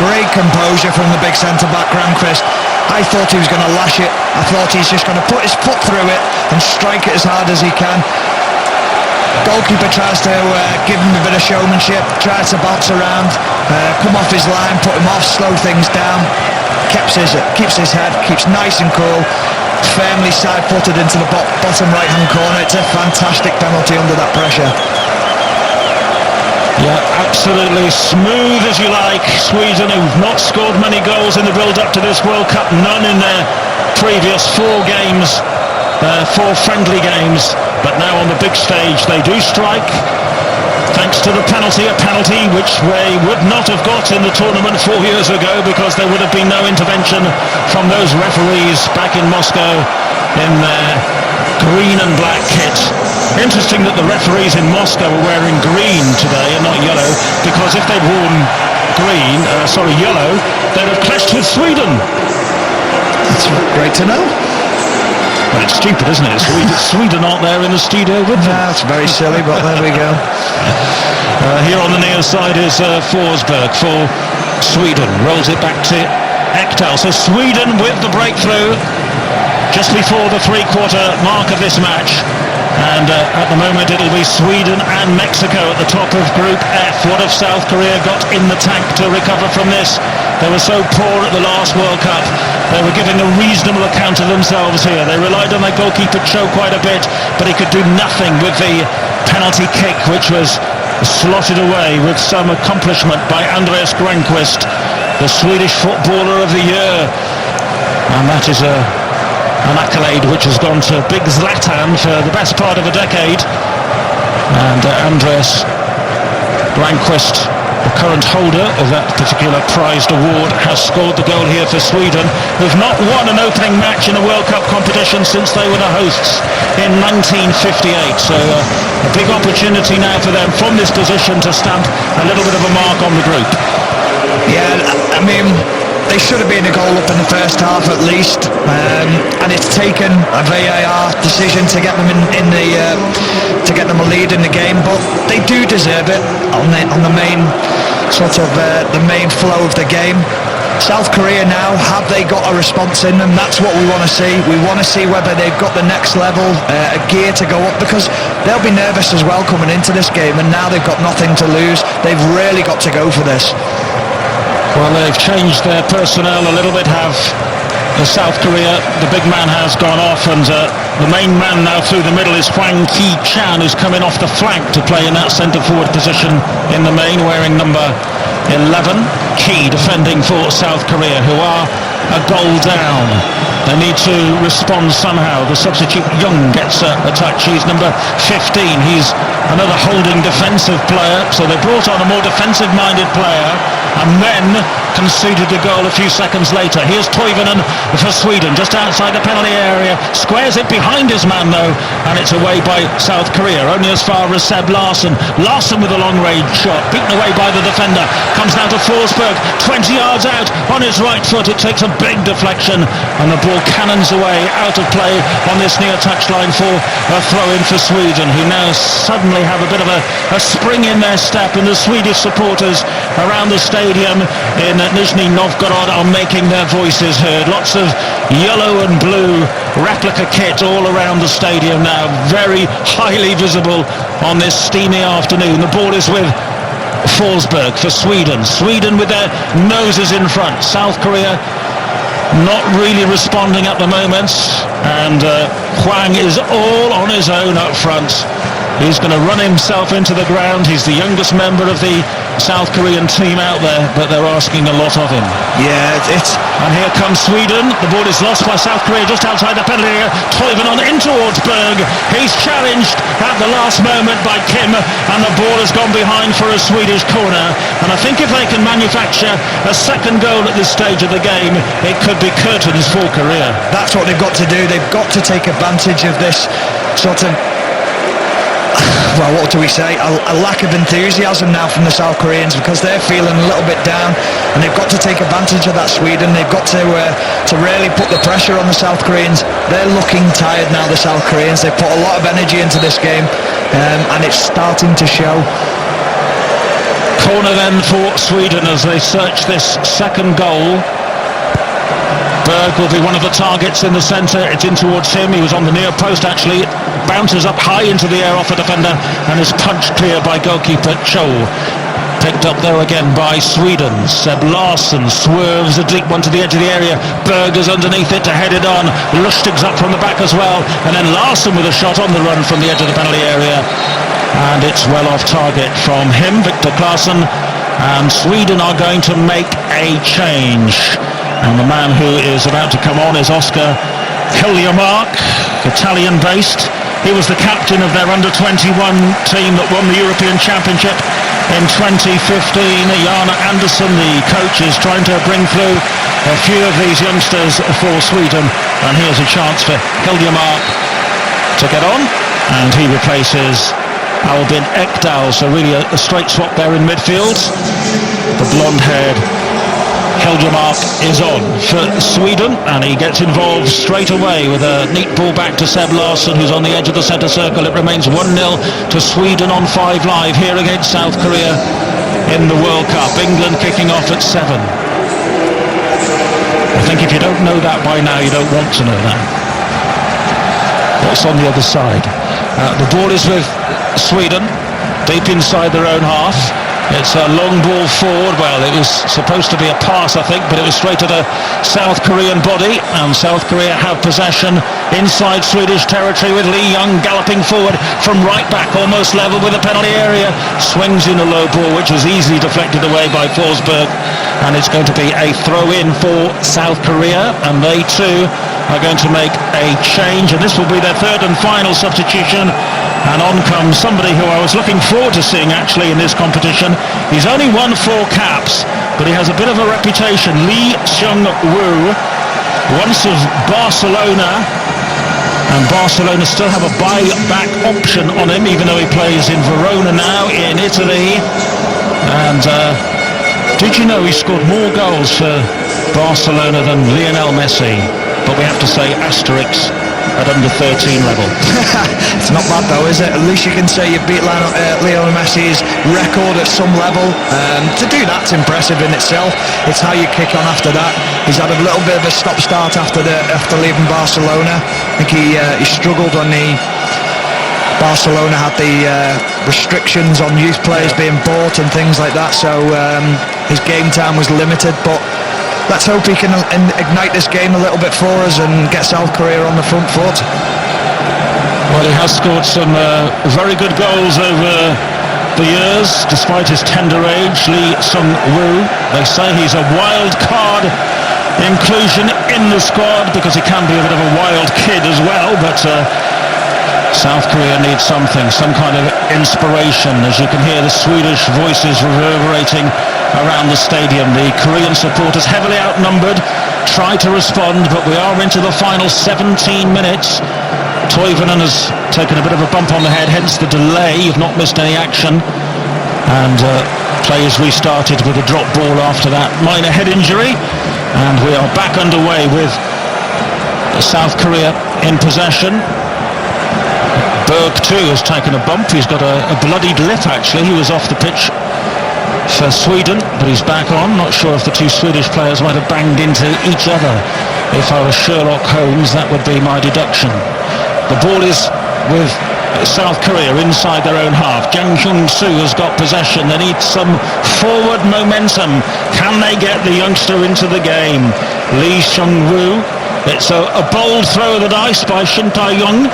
Great composure from the big centre-back Granqvist. I thought he was going to lash it. I thought he's just going to put his foot through it and strike it as hard as he can. Goalkeeper tries to give him a bit of showmanship, tries to bounce around, come off his line, put him off, slow things down, keeps his head, keeps nice and cool, firmly side-footed into the bottom right-hand corner. It's a fantastic penalty under that pressure. Yeah, absolutely smooth as you like. Sweden, who've not scored many goals in the build-up to this World Cup, none in their previous 4 games, 4 friendly games, but now on the big stage they do strike, thanks to the penalty, a penalty which they would not have got in the tournament 4 years ago, because there would have been no intervention from those referees back in Moscow in their green and black kit. Interesting that the referees in Moscow are wearing green today and not yellow, because if they'd worn yellow, they'd have clashed with Sweden. That's great to know. Well, it's stupid, isn't it? Sweden aren't there in the studio with them. That's very silly, but there we go. Here on the near side is Forsberg for Sweden. Rolls it back to Ekdal. So Sweden with the breakthrough just before the 3-quarter mark of this match. And at the moment it'll be Sweden and Mexico at the top of Group F. What have South Korea got in the tank to recover from this? They were so poor at the last World Cup. They were giving a reasonable account of themselves here. They relied on their goalkeeper Cho quite a bit, but he could do nothing with the penalty kick, which was slotted away with some accomplishment by Andreas Granqvist, the Swedish footballer of the year. And that is an accolade which has gone to big Zlatan for the best part of a decade. And Andreas Granqvist, the current holder of that particular prized award, has scored the goal here for Sweden, who've not won an opening match in a World Cup competition since they were the hosts in 1958. So a big opportunity now for them from this position to stamp a little bit of a mark on the group. Yeah, I mean, they should have been a goal up in the first half at least, and it's taken a VAR decision to get them to get them a lead in the game, but they do deserve it on the main sort of the main flow of the game. South Korea now, have they got a response in them? That's what we want to see. We want to see whether they've got the next level, a gear to go up, because they'll be nervous as well coming into this game, and now they've got nothing to lose. They've really got to go for this. Well, they've changed their personnel a little bit, have South Korea. The big man has gone off, and the main man now through the middle is Hwang Ki-chan, who's coming off the flank to play in that centre-forward position in the main, wearing number 11. Ki defending for South Korea, who are a goal down. They need to respond somehow. The substitute Young gets a touch. He's number 15. He's another holding defensive player, so they brought on a more defensive-minded player and then conceded a goal a few seconds later. Here's Toivonen for Sweden, just outside the penalty area, squares it behind his man though, and it's away by South Korea, only as far as Seb Larsson with a long-range shot, beaten away by the defender, comes down to Forsberg, 20 yards out on his right foot. It takes a big deflection and the ball cannons away out of play on this near touchline for a throw-in for Sweden, who now suddenly have a bit of a spring in their step, and the Swedish supporters around the stadium in Nizhny Novgorod are making their voices heard. Lots of yellow and blue replica kit all around the stadium now, very highly visible on this steamy afternoon. The ball is with Forsberg for Sweden. Sweden with their noses in front. South Korea not really responding at the moment, and Hwang is all on his own up front. He's going to run himself into the ground. He's the youngest member of the South Korean team out there, but they're asking a lot of him. Yeah, it's... And here comes Sweden. The ball is lost by South Korea just outside the penalty area. Toivonen in towards Berg. He's challenged at the last moment by Kim, and the ball has gone behind for a Swedish corner. And I think if they can manufacture a second goal at this stage of the game, it could be curtains for Korea. That's what they've got to do. They've got to take advantage of this sort of... well, what do we say? A lack of enthusiasm now from the South Koreans, because they're feeling a little bit down, and they've got to take advantage of that. Sweden, they've got to really put the pressure on the South Koreans. They're looking tired now, the South Koreans. They've put a lot of energy into this game, and it's starting to show. Corner then for Sweden as they search this second goal. Berg will be one of the targets in the centre. It's in towards him. He was on the near post actually. It bounces up high into the air off a defender and is punched clear by goalkeeper Cho. Picked up there again by Sweden. Seb Larsson swerves a deep one to the edge of the area. Berg is underneath it to head it on. Lustig's up from the back as well. And then Larsson with a shot on the run from the edge of the penalty area. And it's well off target from him, Victor Claesson. And Sweden are going to make a change. And the man who is about to come on is Oscar Hiljemark, Italian-based. He was the captain of their under-21 team that won the European Championship in 2015. Jana Andersson, the coach, is trying to bring through a few of these youngsters for Sweden. And here's a chance for Hiljemark to get on. And he replaces Albin Ekdal. So really a straight swap there in midfield. The blonde-haired Hiljemark is on for Sweden, and he gets involved straight away with a neat ball back to Seb Larsson, who's on the edge of the centre circle. It remains 1-0 to Sweden on 5 Live here against South Korea in the World Cup. England kicking off at 7. I think if you don't know that by now, you don't want to know that. What's on the other side? The ball is with Sweden, deep inside their own half. It's a long ball forward. Well, it was supposed to be a pass, I think, but it was straight to the South Korean body, and South Korea have possession inside Swedish territory with Lee Young galloping forward from right back, almost level with the penalty area. Swings in a low ball, which was easily deflected away by Forsberg, and it's going to be a throw-in for South Korea, and they too are going to make a change, and this will be their third and final substitution. And on comes somebody who I was looking forward to seeing actually in this competition. He's only won 4 caps, but he has a bit of a reputation. Lee Seung-woo, once of Barcelona, and Barcelona still have a buy-back option on him, even though he plays in Verona now in Italy. And did you know he scored more goals for Barcelona than Lionel Messi? But we have to say asterisk at under 13 level. It's not bad though, is it? At least you can say you beat Lionel Messi's record at some level. To do that's impressive in itself. It's how you kick on after that. He's had a little bit of a stop-start after leaving Barcelona. I think he struggled when Barcelona had the restrictions on youth players being bought and things like that, so his game time was limited, but let's hope he can ignite this game a little bit for us and get South Korea on the front foot. Well, he has scored some very good goals over the years, despite his tender age. Lee Seung-woo, they say he's a wild card inclusion in the squad because he can be a bit of a wild kid as well, but South Korea needs something, some kind of inspiration. As you can hear the Swedish voices reverberating around the stadium. The Korean supporters, heavily outnumbered, try to respond, but we are into the final 17 minutes. Toivonen has taken a bit of a bump on the head, hence the delay. You've not missed any action. And play is restarted with a drop ball after that minor head injury. And we are back underway with South Korea in possession. Berg too has taken a bump. He's got a bloodied lip actually. He was off the pitch for Sweden, but he's back on. Not sure if the two Swedish players might have banged into each other. If I was Sherlock Holmes, that would be my deduction. The ball is with South Korea inside their own half. Jang Hyun-soo has got possession. They need some forward momentum. Can they get the youngster into the game? Lee Seung-woo. It's a bold throw of the dice by Shin Tae-young,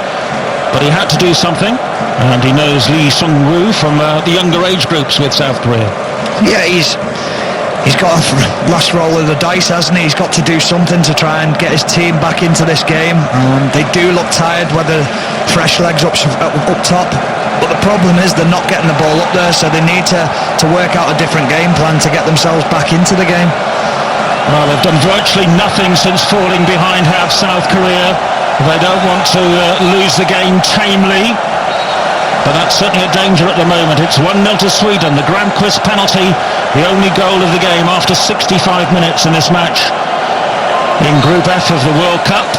but he had to do something, and he knows Lee Seung-woo from the younger age groups with South Korea. Yeah, he's got a last roll of the dice, hasn't he? He's got to do something to try and get his team back into this game. They do look tired, whether fresh legs up top, but the problem is they're not getting the ball up there, so they need to work out a different game plan to get themselves back into the game. Well, they've done virtually nothing since falling behind half South Korea. They don't want to lose the game tamely, but that's certainly a danger at the moment. It's 1-0 to Sweden. The Granqvist penalty, the only goal of the game after 65 minutes in this match in Group F of the World Cup,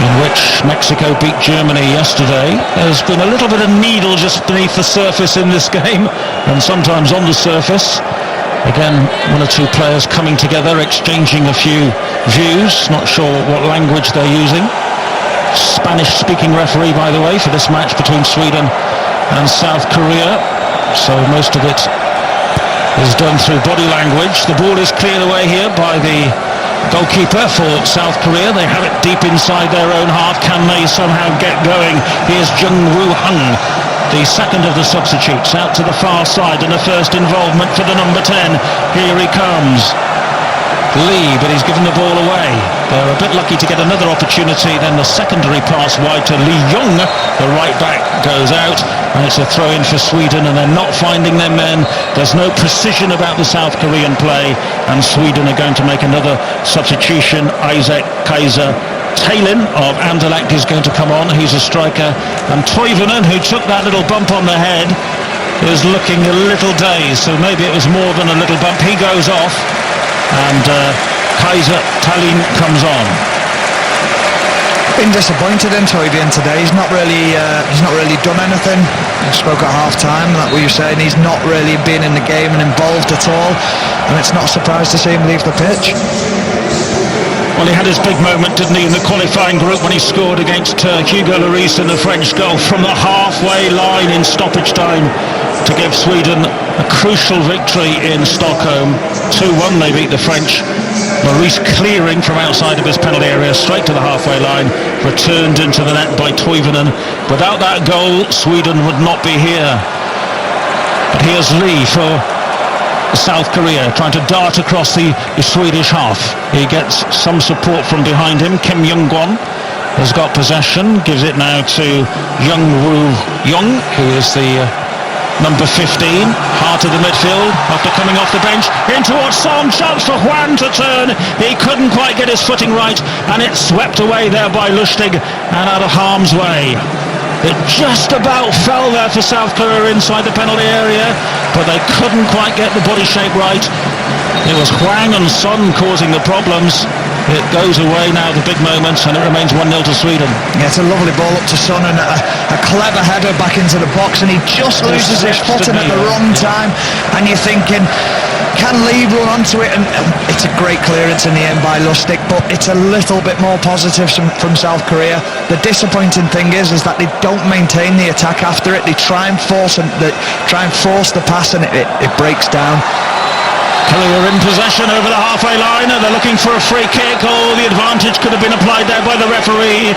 in which Mexico beat Germany yesterday. There's been a little bit of needle just beneath the surface in this game, and sometimes on the surface. Again, one or two players coming together, exchanging a few views. Not sure what language they're using. Spanish-speaking referee, by the way, for this match between Sweden and South Korea. So most of it is done through body language. The ball is cleared away here by the goalkeeper for South Korea. They have it deep inside their own half. Can they somehow get going? Here's Jung-woo Hung, the second of the substitutes, out to the far side, and the first involvement for the number 10. Here he comes. Lee, but he's given the ball away. They're a bit lucky to get another opportunity. Then the secondary pass wide to Lee Young, the right back, goes out, and it's a throw-in for Sweden, and they're not finding their men. There's no precision about the South Korean play, and Sweden are going to make another substitution. Isaac Kaiser Taylin of Anderlecht is going to come on. He's a striker, and Toivonen, who took that little bump on the head, is looking a little dazed, so maybe it was more than a little bump. He goes off, and Kaiser Taylin comes on. Been disappointed in Toivonen today. He's not really done anything. I spoke at half time, like we were saying, he's not really been in the game and involved at all, and it's not a surprise to see him leave the pitch. Well, he had his big moment, didn't he, in the qualifying group when he scored against Hugo Lloris in the French goal from the halfway line in stoppage time to give Sweden a crucial victory in Stockholm. 2-1 they beat the French. Lloris clearing from outside of his penalty area straight to the halfway line, returned into the net by Toivonen. Without that goal, Sweden would not be here. But here's Lee for South Korea, trying to dart across the Swedish half. He gets some support from behind him. Kim Young-gwon has got possession, gives it now to Young Woo-young, who is the number 15, heart of the midfield, after coming off the bench, in towards Son, chance for Hwang to turn. He couldn't quite get his footing right, and it's swept away there by Lustig and out of harm's way. It just about fell there for South Korea inside the penalty area, but they couldn't quite get the body shape right. It was Hwang and Son causing the problems. It goes away now, the big moments, and it remains 1-0 to Sweden. Yeah, it's a lovely ball up to Son and a clever header back into the box, and he just loses his footing at the wrong time, and you're thinking, can Lee run onto it? And it's a great clearance in the end by Lustig, but it's a little bit more positive from South Korea. The disappointing thing is that they don't maintain the attack after it. They try and force the pass, and it breaks down. Korea in possession over the halfway line. They're looking for a free kick. Oh, the advantage could have been applied there by the referee,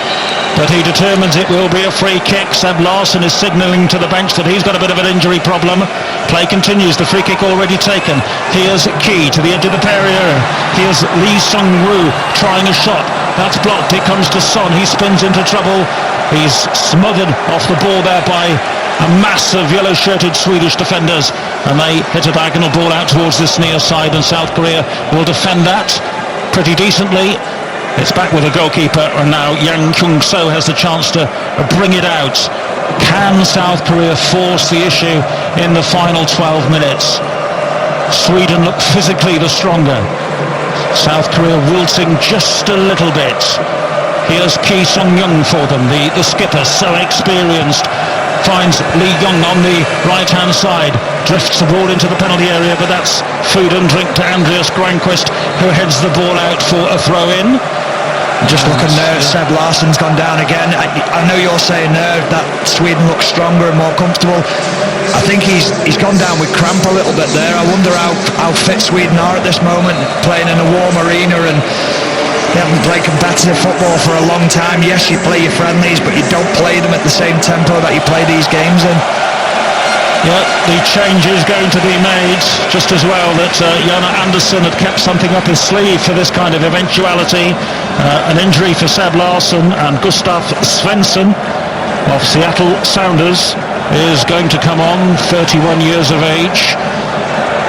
but he determines it will be a free kick. Seb Larsson is signalling to the bench that he's got a bit of an injury problem. Play continues, the free kick already taken. Here's Ki to the edge of the area. Here's Lee Sung-woo trying a shot. That's blocked. It comes to Son. He spins into trouble. He's smothered off the ball there by a mass of yellow-shirted Swedish defenders, and they hit a diagonal ball out towards this near side, and South Korea will defend that pretty decently. It's back with a goalkeeper, and now Yang Kyung-so has the chance to bring it out. Can South Korea force the issue in the final 12 minutes? Sweden look physically the stronger. South Korea wilting just a little bit. Here's Ki Sung-young for them, the skipper, so experienced. Finds Lee Young on the right-hand side, drifts the ball into the penalty area, but that's food and drink to Andreas Granqvist, who heads the ball out for a throw-in. Just looking there, Seb Larsson's gone down again. I know you're saying there that Sweden looks stronger and more comfortable. I think he's gone down with cramp a little bit there. I wonder how fit Sweden are at this moment, playing in a warm arena, and they haven't played competitive football for a long time. Yes, you play your friendlies, but you don't play them at the same tempo that you play these games in. Yeah, the change is going to be made, just as well that Jona Andersson had kept something up his sleeve for this kind of eventuality. An injury for Seb Larsson, and Gustav Svensson of Seattle Sounders is going to come on, 31 years of age.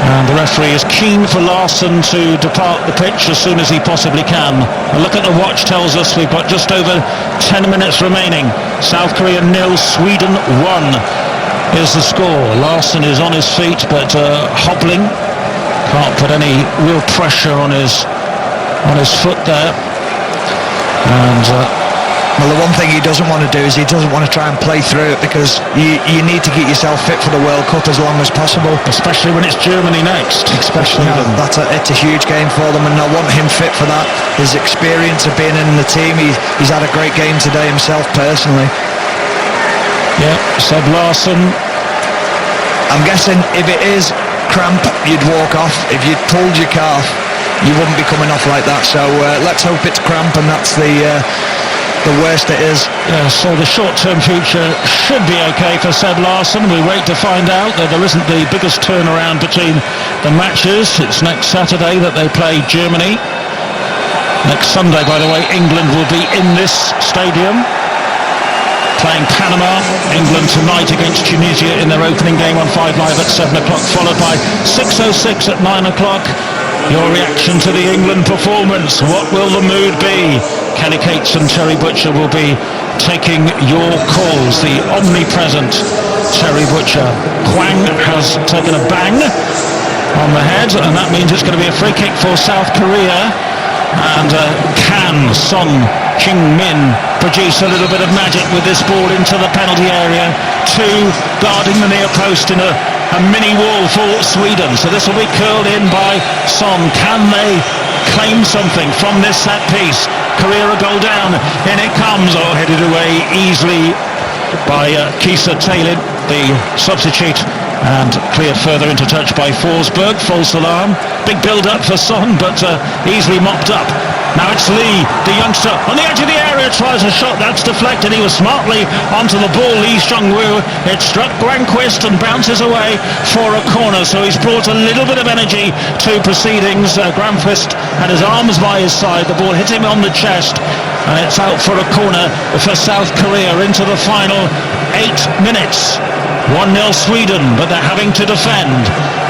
And the referee is keen for Larsson to depart the pitch as soon as he possibly can. A look at the watch tells us we've got just over 10 minutes remaining. South Korea 0, Sweden 1 is the score. Larsson is on his feet, but hobbling. Can't put any real pressure on his foot there. And well, the one thing he doesn't want to do is he doesn't want to try and play through it, because you need to keep yourself fit for the World Cup as long as possible. Especially when it's Germany next. Especially it's a huge game for them, and I want him fit for that. His experience of being in the team, he's had a great game today himself personally. Yeah, Seb Larsson. I'm guessing if it is cramp, you'd walk off. If you'd pulled your calf, you wouldn't be coming off like that. So let's hope it's cramp, and that's the worst it is. Yeah, so the short-term future should be okay for Seb Larsson. We wait to find out. That there isn't the biggest turnaround between the matches. It's next Saturday that they play Germany. Next Sunday, by the way, England will be in this stadium playing Panama. England tonight against Tunisia in their opening game on 5 Live at 7 o'clock, followed by 6:06 at 9 o'clock. Your reaction to the England performance, what will the mood be? Kelly Cates and Terry Butcher will be taking your calls. The omnipresent Terry Butcher. Hwang has taken a bang on the head, and that means it's going to be a free kick for South Korea. And can Son Heung-min produce a little bit of magic with this ball into the penalty area? Two guarding the near post in a mini wall for Sweden. So this will be curled in by Son. Can they claim something from this set piece? Korea a goal down. In it comes. Oh, headed away easily by Kisa Taylor, the substitute, and cleared further into touch by Forsberg. False alarm. Big build-up for Son, but easily mopped up Now it's Lee, the youngster, on the edge of the area, tries a shot, that's deflected. He was smartly onto the ball, Lee Seung-woo. It struck Granquist and bounces away for a corner, so he's brought a little bit of energy to proceedings. Granquist had his arms by his side, the ball hit him on the chest, and it's out for a corner for South Korea into the final 8 minutes. 1-0 Sweden, but they're having to defend.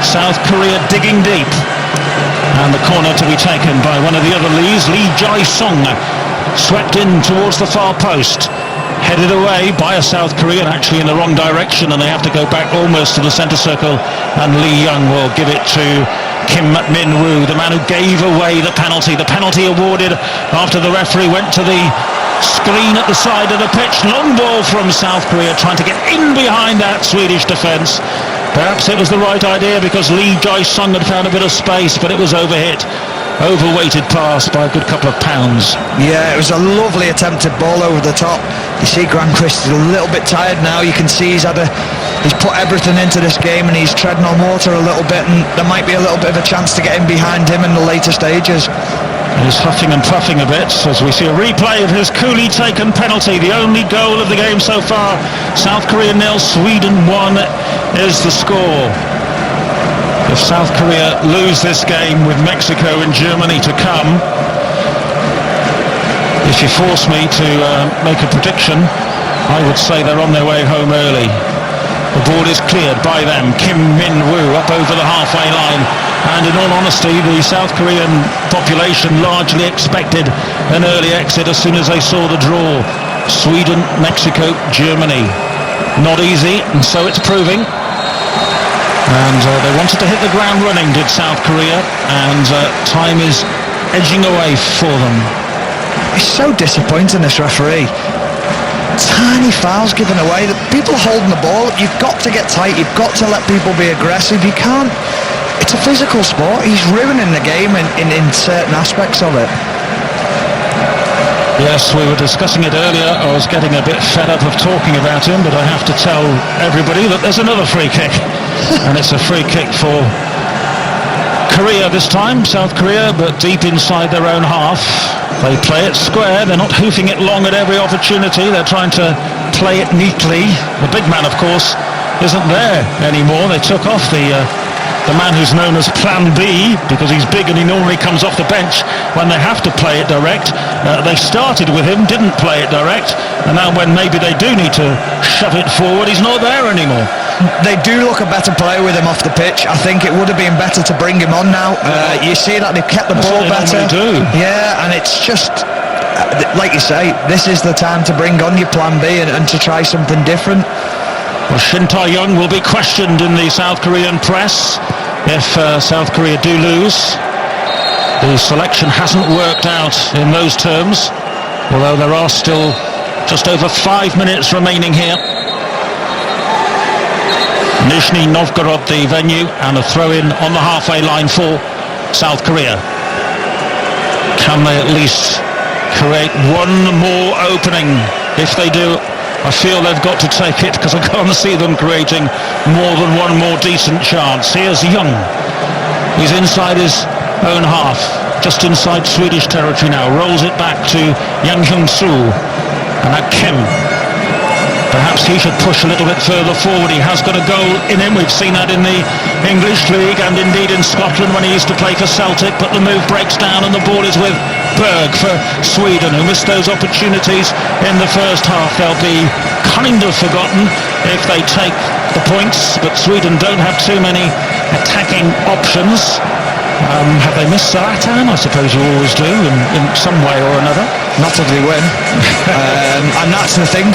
South Korea digging deep. And the corner to be taken by one of the other Lees, Lee Jae-sung, swept in towards the far post, headed away by a South Korean, actually in the wrong direction, and they have to go back almost to the centre circle, and Lee Young will give it to Kim Min-woo, the man who gave away the penalty awarded after the referee went to the screen at the side of the pitch. Long ball from South Korea, trying to get in behind that Swedish defence. Perhaps it was the right idea because Lee Jae-sung had found a bit of space, but it was overweighted pass by a good couple of pounds. Yeah, it was a lovely attempted ball over the top. You see Granquist is a little bit tired now. You can see he's put everything into this game, and he's treading on water a little bit, and there might be a little bit of a chance to get in behind him in the later stages. He's huffing and puffing a bit as we see a replay of his coolly taken penalty, the only goal of the game so far. South Korea 0, Sweden 1 is the score. If South Korea lose this game with Mexico and Germany to come, if you force me to make a prediction, I would say they're on their way home early. The ball is cleared by them. Kim Min-woo up over the halfway line. And in all honesty, the South Korean population largely expected an early exit as soon as they saw the draw. Sweden, Mexico, Germany. Not easy, and so it's proving. And they wanted to hit the ground running, did South Korea, and time is edging away for them. It's so disappointing, this referee. Tiny fouls given away. The people holding the ball, you've got to get tight, you've got to let people be aggressive. You can't. It's a physical sport. He's ruining the game in certain aspects of it. Yes, we were discussing it earlier. I was getting a bit fed up of talking about him, but I have to tell everybody that there's another free kick. And it's a free kick for Korea this time, South Korea, but deep inside their own half. They play it square, they're not hoofing it long at every opportunity, they're trying to play it neatly. The big man, of course, isn't there anymore. They took off the man who's known as Plan B, because he's big and he normally comes off the bench when they have to play it direct. They started with him, didn't play it direct, and now when maybe they do need to shove it forward, he's not there anymore. They do look a better player with him off the pitch. I think it would have been better to bring him on now. You see that they've kept the ball better. Do. Yeah, and it's just, like you say, this is the time to bring on your Plan B and to try something different. Well, Shin Tae-young will be questioned in the South Korean press if South Korea do lose. The selection hasn't worked out in those terms, although there are still just over 5 minutes remaining here. Nizhny Novgorod, the venue, and a throw-in on the halfway line for South Korea. Can they at least create one more opening? If they do, I feel they've got to take it, because I can't see them creating more than one more decent chance. Here's Young. He's inside his own half, just inside Swedish territory now. Rolls it back to Yang Hyung-soo. And now Kim. Perhaps he should push a little bit further forward. He has got a goal in him. We've seen that in the English League and indeed in Scotland when he used to play for Celtic. But the move breaks down and the ball is with Berg for Sweden, who missed those opportunities in the first half. They'll be kind of forgotten if they take the points, but Sweden don't have too many attacking options. Have they missed Zlatan? I suppose you always do in some way or another. Not if they win. And that's the thing,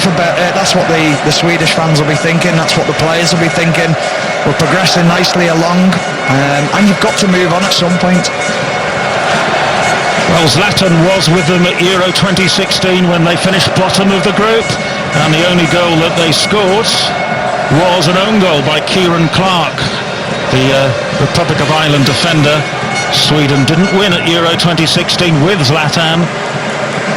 that's what the Swedish fans will be thinking, that's what the players will be thinking. We're progressing nicely along, and you've got to move on at some point. Well, Zlatan was with them at Euro 2016 when they finished bottom of the group, and the only goal that they scored was an own goal by Kieran Clark, the Republic of Ireland defender. Sweden didn't win at Euro 2016 with Zlatan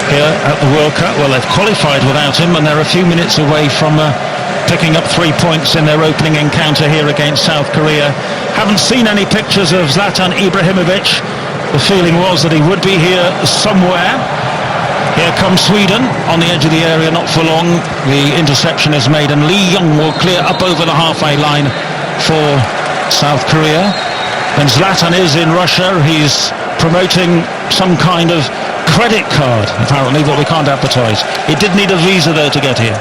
here at the World Cup. Well, they've qualified without him, and they're a few minutes away from picking up 3 points in their opening encounter here against South Korea. Haven't seen any pictures of Zlatan Ibrahimovic. The feeling was that he would be here somewhere. Here comes Sweden on the edge of the area, not for long. The interception is made and Lee Young will clear up over the halfway line for South Korea. And Zlatan is in Russia. He's promoting some kind of credit card, apparently, but we can't advertise. He did need a visa, though, to get here.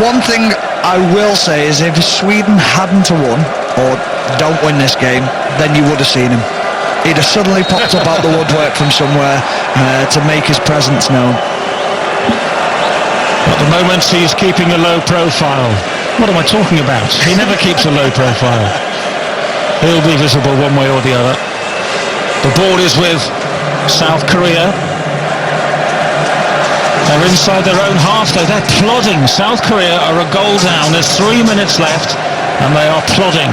One thing I will say is if Sweden hadn't won, or don't win this game, then you would have seen him. He'd have suddenly popped up out the woodwork from somewhere to make his presence known. At the moment, he's keeping a low profile. What am I talking about? He never keeps a low profile. He'll be visible one way or the other. The ball is with South Korea. They're inside their own half, though. They're plodding. South Korea are a goal down. There's 3 minutes left, and they are plodding.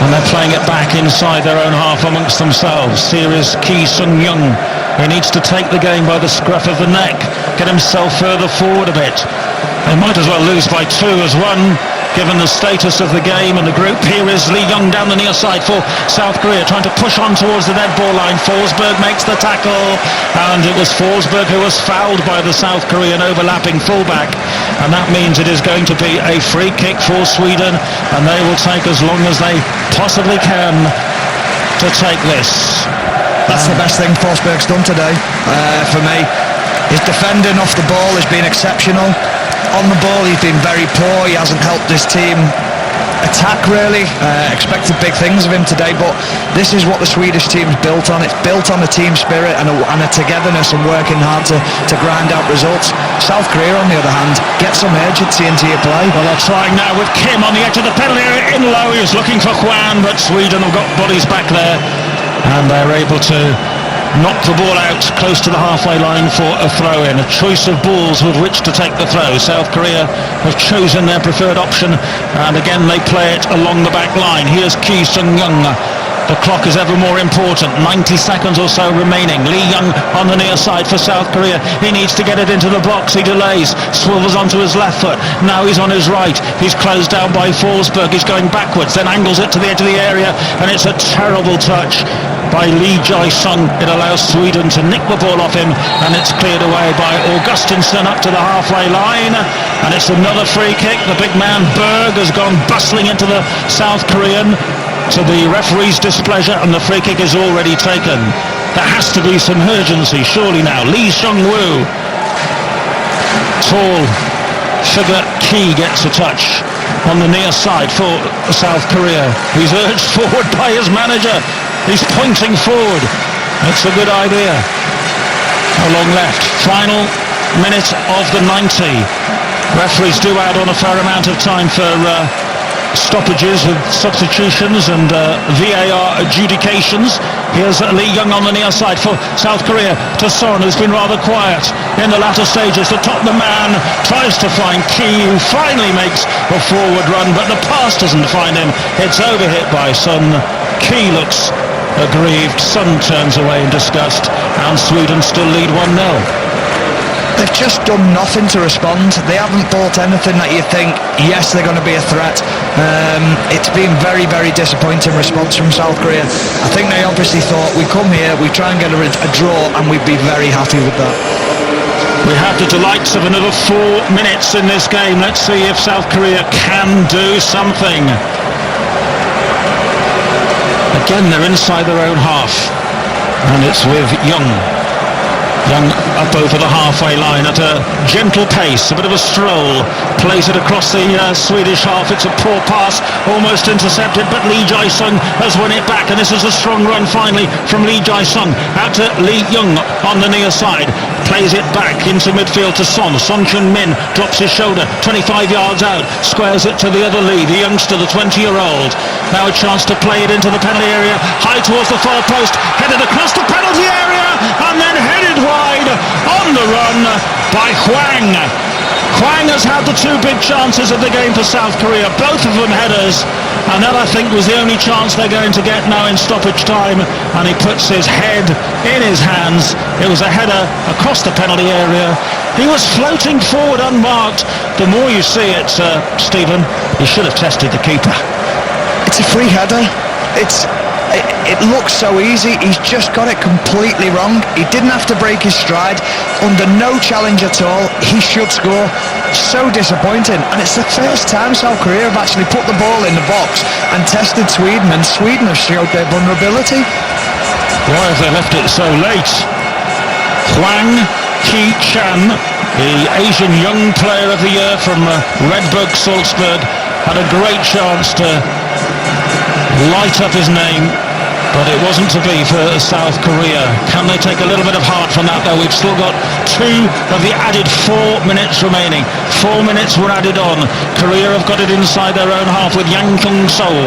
And they're playing it back inside their own half amongst themselves. Here is Ki Sung-young. He needs to take the game by the scruff of the neck, get himself further forward a bit. They might as well lose by 2 as 1, given the status of the game and the group. Here is Lee Young down the near side for South Korea, trying to push on towards the dead ball line. Forsberg makes the tackle, and it was Forsberg who was fouled by the South Korean overlapping fullback, and that means it is going to be a free kick for Sweden, and they will take as long as they possibly can to take this. That's the best thing Forsberg's done today, for me. His defending off the ball has been exceptional. On the ball he's been very poor. He hasn't helped his team attack really. Expected big things of him today, but this is what the Swedish team's built on. It's built on a team spirit and a togetherness and working hard to grind out results. South Korea, on the other hand, get some urgency into your play. Well, they're trying now with Kim on the edge of the penalty area. In low, he's looking for Hwan, but Sweden have got bodies back there, and they're able to knock the ball out close to the halfway line for a throw-in. A choice of balls with which to take the throw. South Korea have chosen their preferred option, and again they play it along the back line. Here's Ki Sung-young. The clock is ever more important. 90 seconds or so remaining. Lee Young on the near side for South Korea. He needs to get it into the box. He delays. Swivels onto his left foot. Now he's on his right. He's closed down by Forsberg. He's going backwards, then angles it to the edge of the area, and it's a terrible touch by Lee Jae-sung. It allows Sweden to nick the ball off him, and it's cleared away by Augustinsson up to the halfway line, and it's another free kick. The big man Berg has gone bustling into the South Korean, to the referee's displeasure, and the free kick is already taken. There has to be some urgency surely now. Lee Sung-woo, tall figure Ki, gets a touch on the near side for South Korea. He's urged forward by his manager. He's pointing forward. It's a good idea. How long left? Final minute of the 90. Referees do add on a fair amount of time for stoppages with substitutions and VAR adjudications. Here's Lee Young on the near side for South Korea to Son, who's been rather quiet in the latter stages. The Tottenham man tries to find Ki, who finally makes a forward run, but the pass doesn't find him. It's overhit by Son. Ki looks aggrieved. Son turns away in disgust, and Sweden still lead 1-0. They've just done nothing to respond. They haven't bought anything that you think, yes, they're going to be a threat. It's been very, very disappointing response from South Korea. I think they obviously thought, we come here, we try and get a draw, and we'd be very happy with that. We have the delights of another 4 minutes in this game. Let's see if South Korea can do something. Again, they're inside their own half, and it's with Young. Young up over the halfway line at a gentle pace, a bit of a stroll, plays it across the Swedish half. It's a poor pass, almost intercepted, but Lee Jae-sung has won it back, and this is a strong run finally from Lee Jae-sung. Out to Lee Young on the near side, plays it back into midfield to Son. Son Chun-min drops his shoulder 25 yards out, squares it to the other Lee, the youngster, the 20-year-old. Now a chance to play it into the penalty area, high towards the far post, headed across the penalty area, and then headed wide on the run by Hwang. Hwang has had the 2 big chances of the game for South Korea, both of them headers, and that I think was the only chance they're going to get now in stoppage time, and he puts his head in his hands. It was a header across the penalty area. He was floating forward unmarked. The more you see it, Stephen, he should have tested the keeper. It's a free header. it looks so easy. He's just got it completely wrong. He didn't have to break his stride. Under no challenge at all, he should score. So disappointing. And it's the first time South Korea have actually put the ball in the box and tested Sweden, and Sweden have showed their vulnerability. Why have they left it so late? Hwang Ki-chan, the Asian Young Player of the Year from Redberg Salzburg, had a great chance to light up his name, but it wasn't to be for South Korea. Can they take a little bit of heart from that, though? We've still got 2 of the added 4 minutes remaining. 4 minutes were added on. Korea have got it inside their own half with Yang Kyung-sol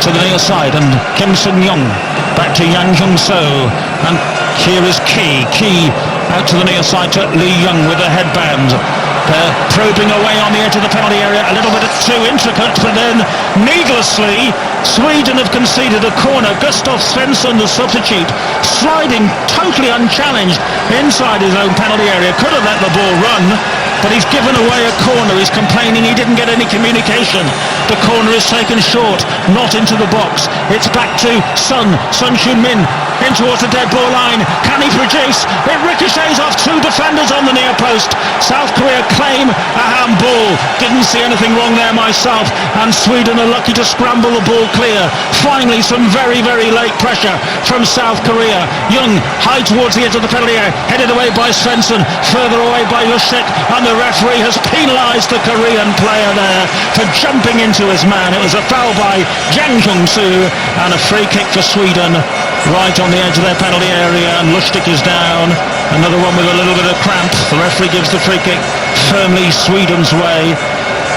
to the near side, and Kim Sun-young back to Yang Kyung-so, and here is Ki out to the near side to Lee Young with a headband. They're probing away on the edge of the penalty area, a little bit too intricate, but then needlessly Sweden have conceded a corner. Gustav Svensson, the substitute, sliding totally unchallenged inside his own penalty area, could have let the ball run, but he's given away a corner. He's complaining he didn't get any communication. The corner is taken short, not into the box. It's back to Sun Chun-min in towards the dead ball line. Can he produce? It ricochets off 2 defenders on the near post. South Korea claim a handball. Didn't see anything wrong there myself, and Sweden are lucky to scramble the ball clear. Finally, some very, very late pressure from South Korea. Young high towards the edge of the penalty area, headed away by Svensson, further away by Yushik, and the referee has penalised the Korean player there for jumping into his man. It was a foul by Jang Kyung-soo, and a free kick for Sweden right on the edge of their penalty area, and Lustig is down. Another one with a little bit of cramp. The referee gives the free kick firmly Sweden's way,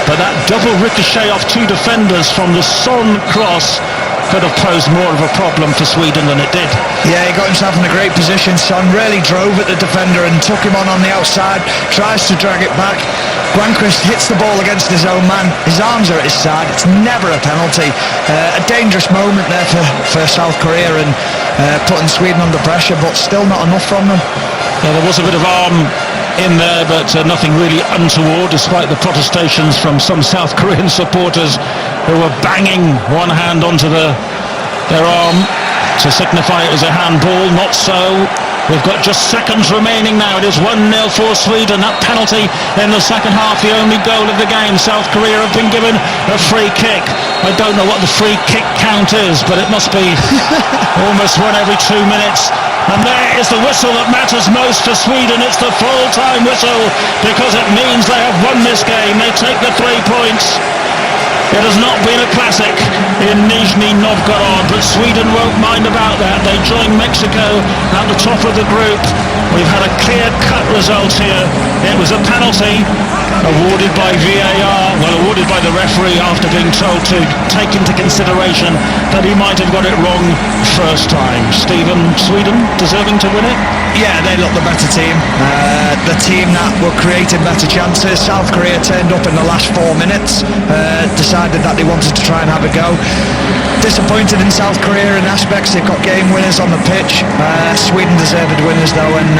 but that double ricochet off 2 defenders from the Son cross could have posed more of a problem for Sweden than it did. Yeah, he got himself in a great position. Son really drove at the defender and took him on the outside, tries to drag it back. Granqvist hits the ball against his own man. His arms are at his side. It's never a penalty. A dangerous moment there for South Korea, and putting Sweden under pressure, but still not enough from them. Yeah, there was a bit of arm in there, but nothing really untoward, despite the protestations from some South Korean supporters who were banging one hand onto their arm to signify it was a handball. Not so. We've got just seconds remaining now. It is 1-0 for Sweden. That penalty in the second half, the only goal of the game. South Korea have been given a free kick. I don't know what the free kick count is, but it must be almost one every 2 minutes. And there is the whistle that matters most for Sweden. It's the full-time whistle, because it means they have won this game. They take the 3 points. It has not been a classic in Nizhny Novgorod, but Sweden won't mind about that. They join Mexico at the top of the group. We've had a clear-cut result here. It was a penalty awarded by VAR, awarded by the referee after being told to take into consideration that he might have got it wrong first time. Stephen, Sweden deserving to win it? Yeah, they look the better team. The team that were creating better chances. South Korea turned up in the last 4 minutes, decided that they wanted to try and have a go. Disappointed in South Korea in aspects. They've got game winners on the pitch. Sweden deserved winners though, and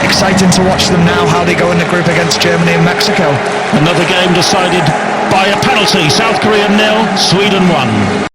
exciting to watch them now, how they go in the group against Germany and Mexico. Another game decided by a penalty. South Korea 0, Sweden 1.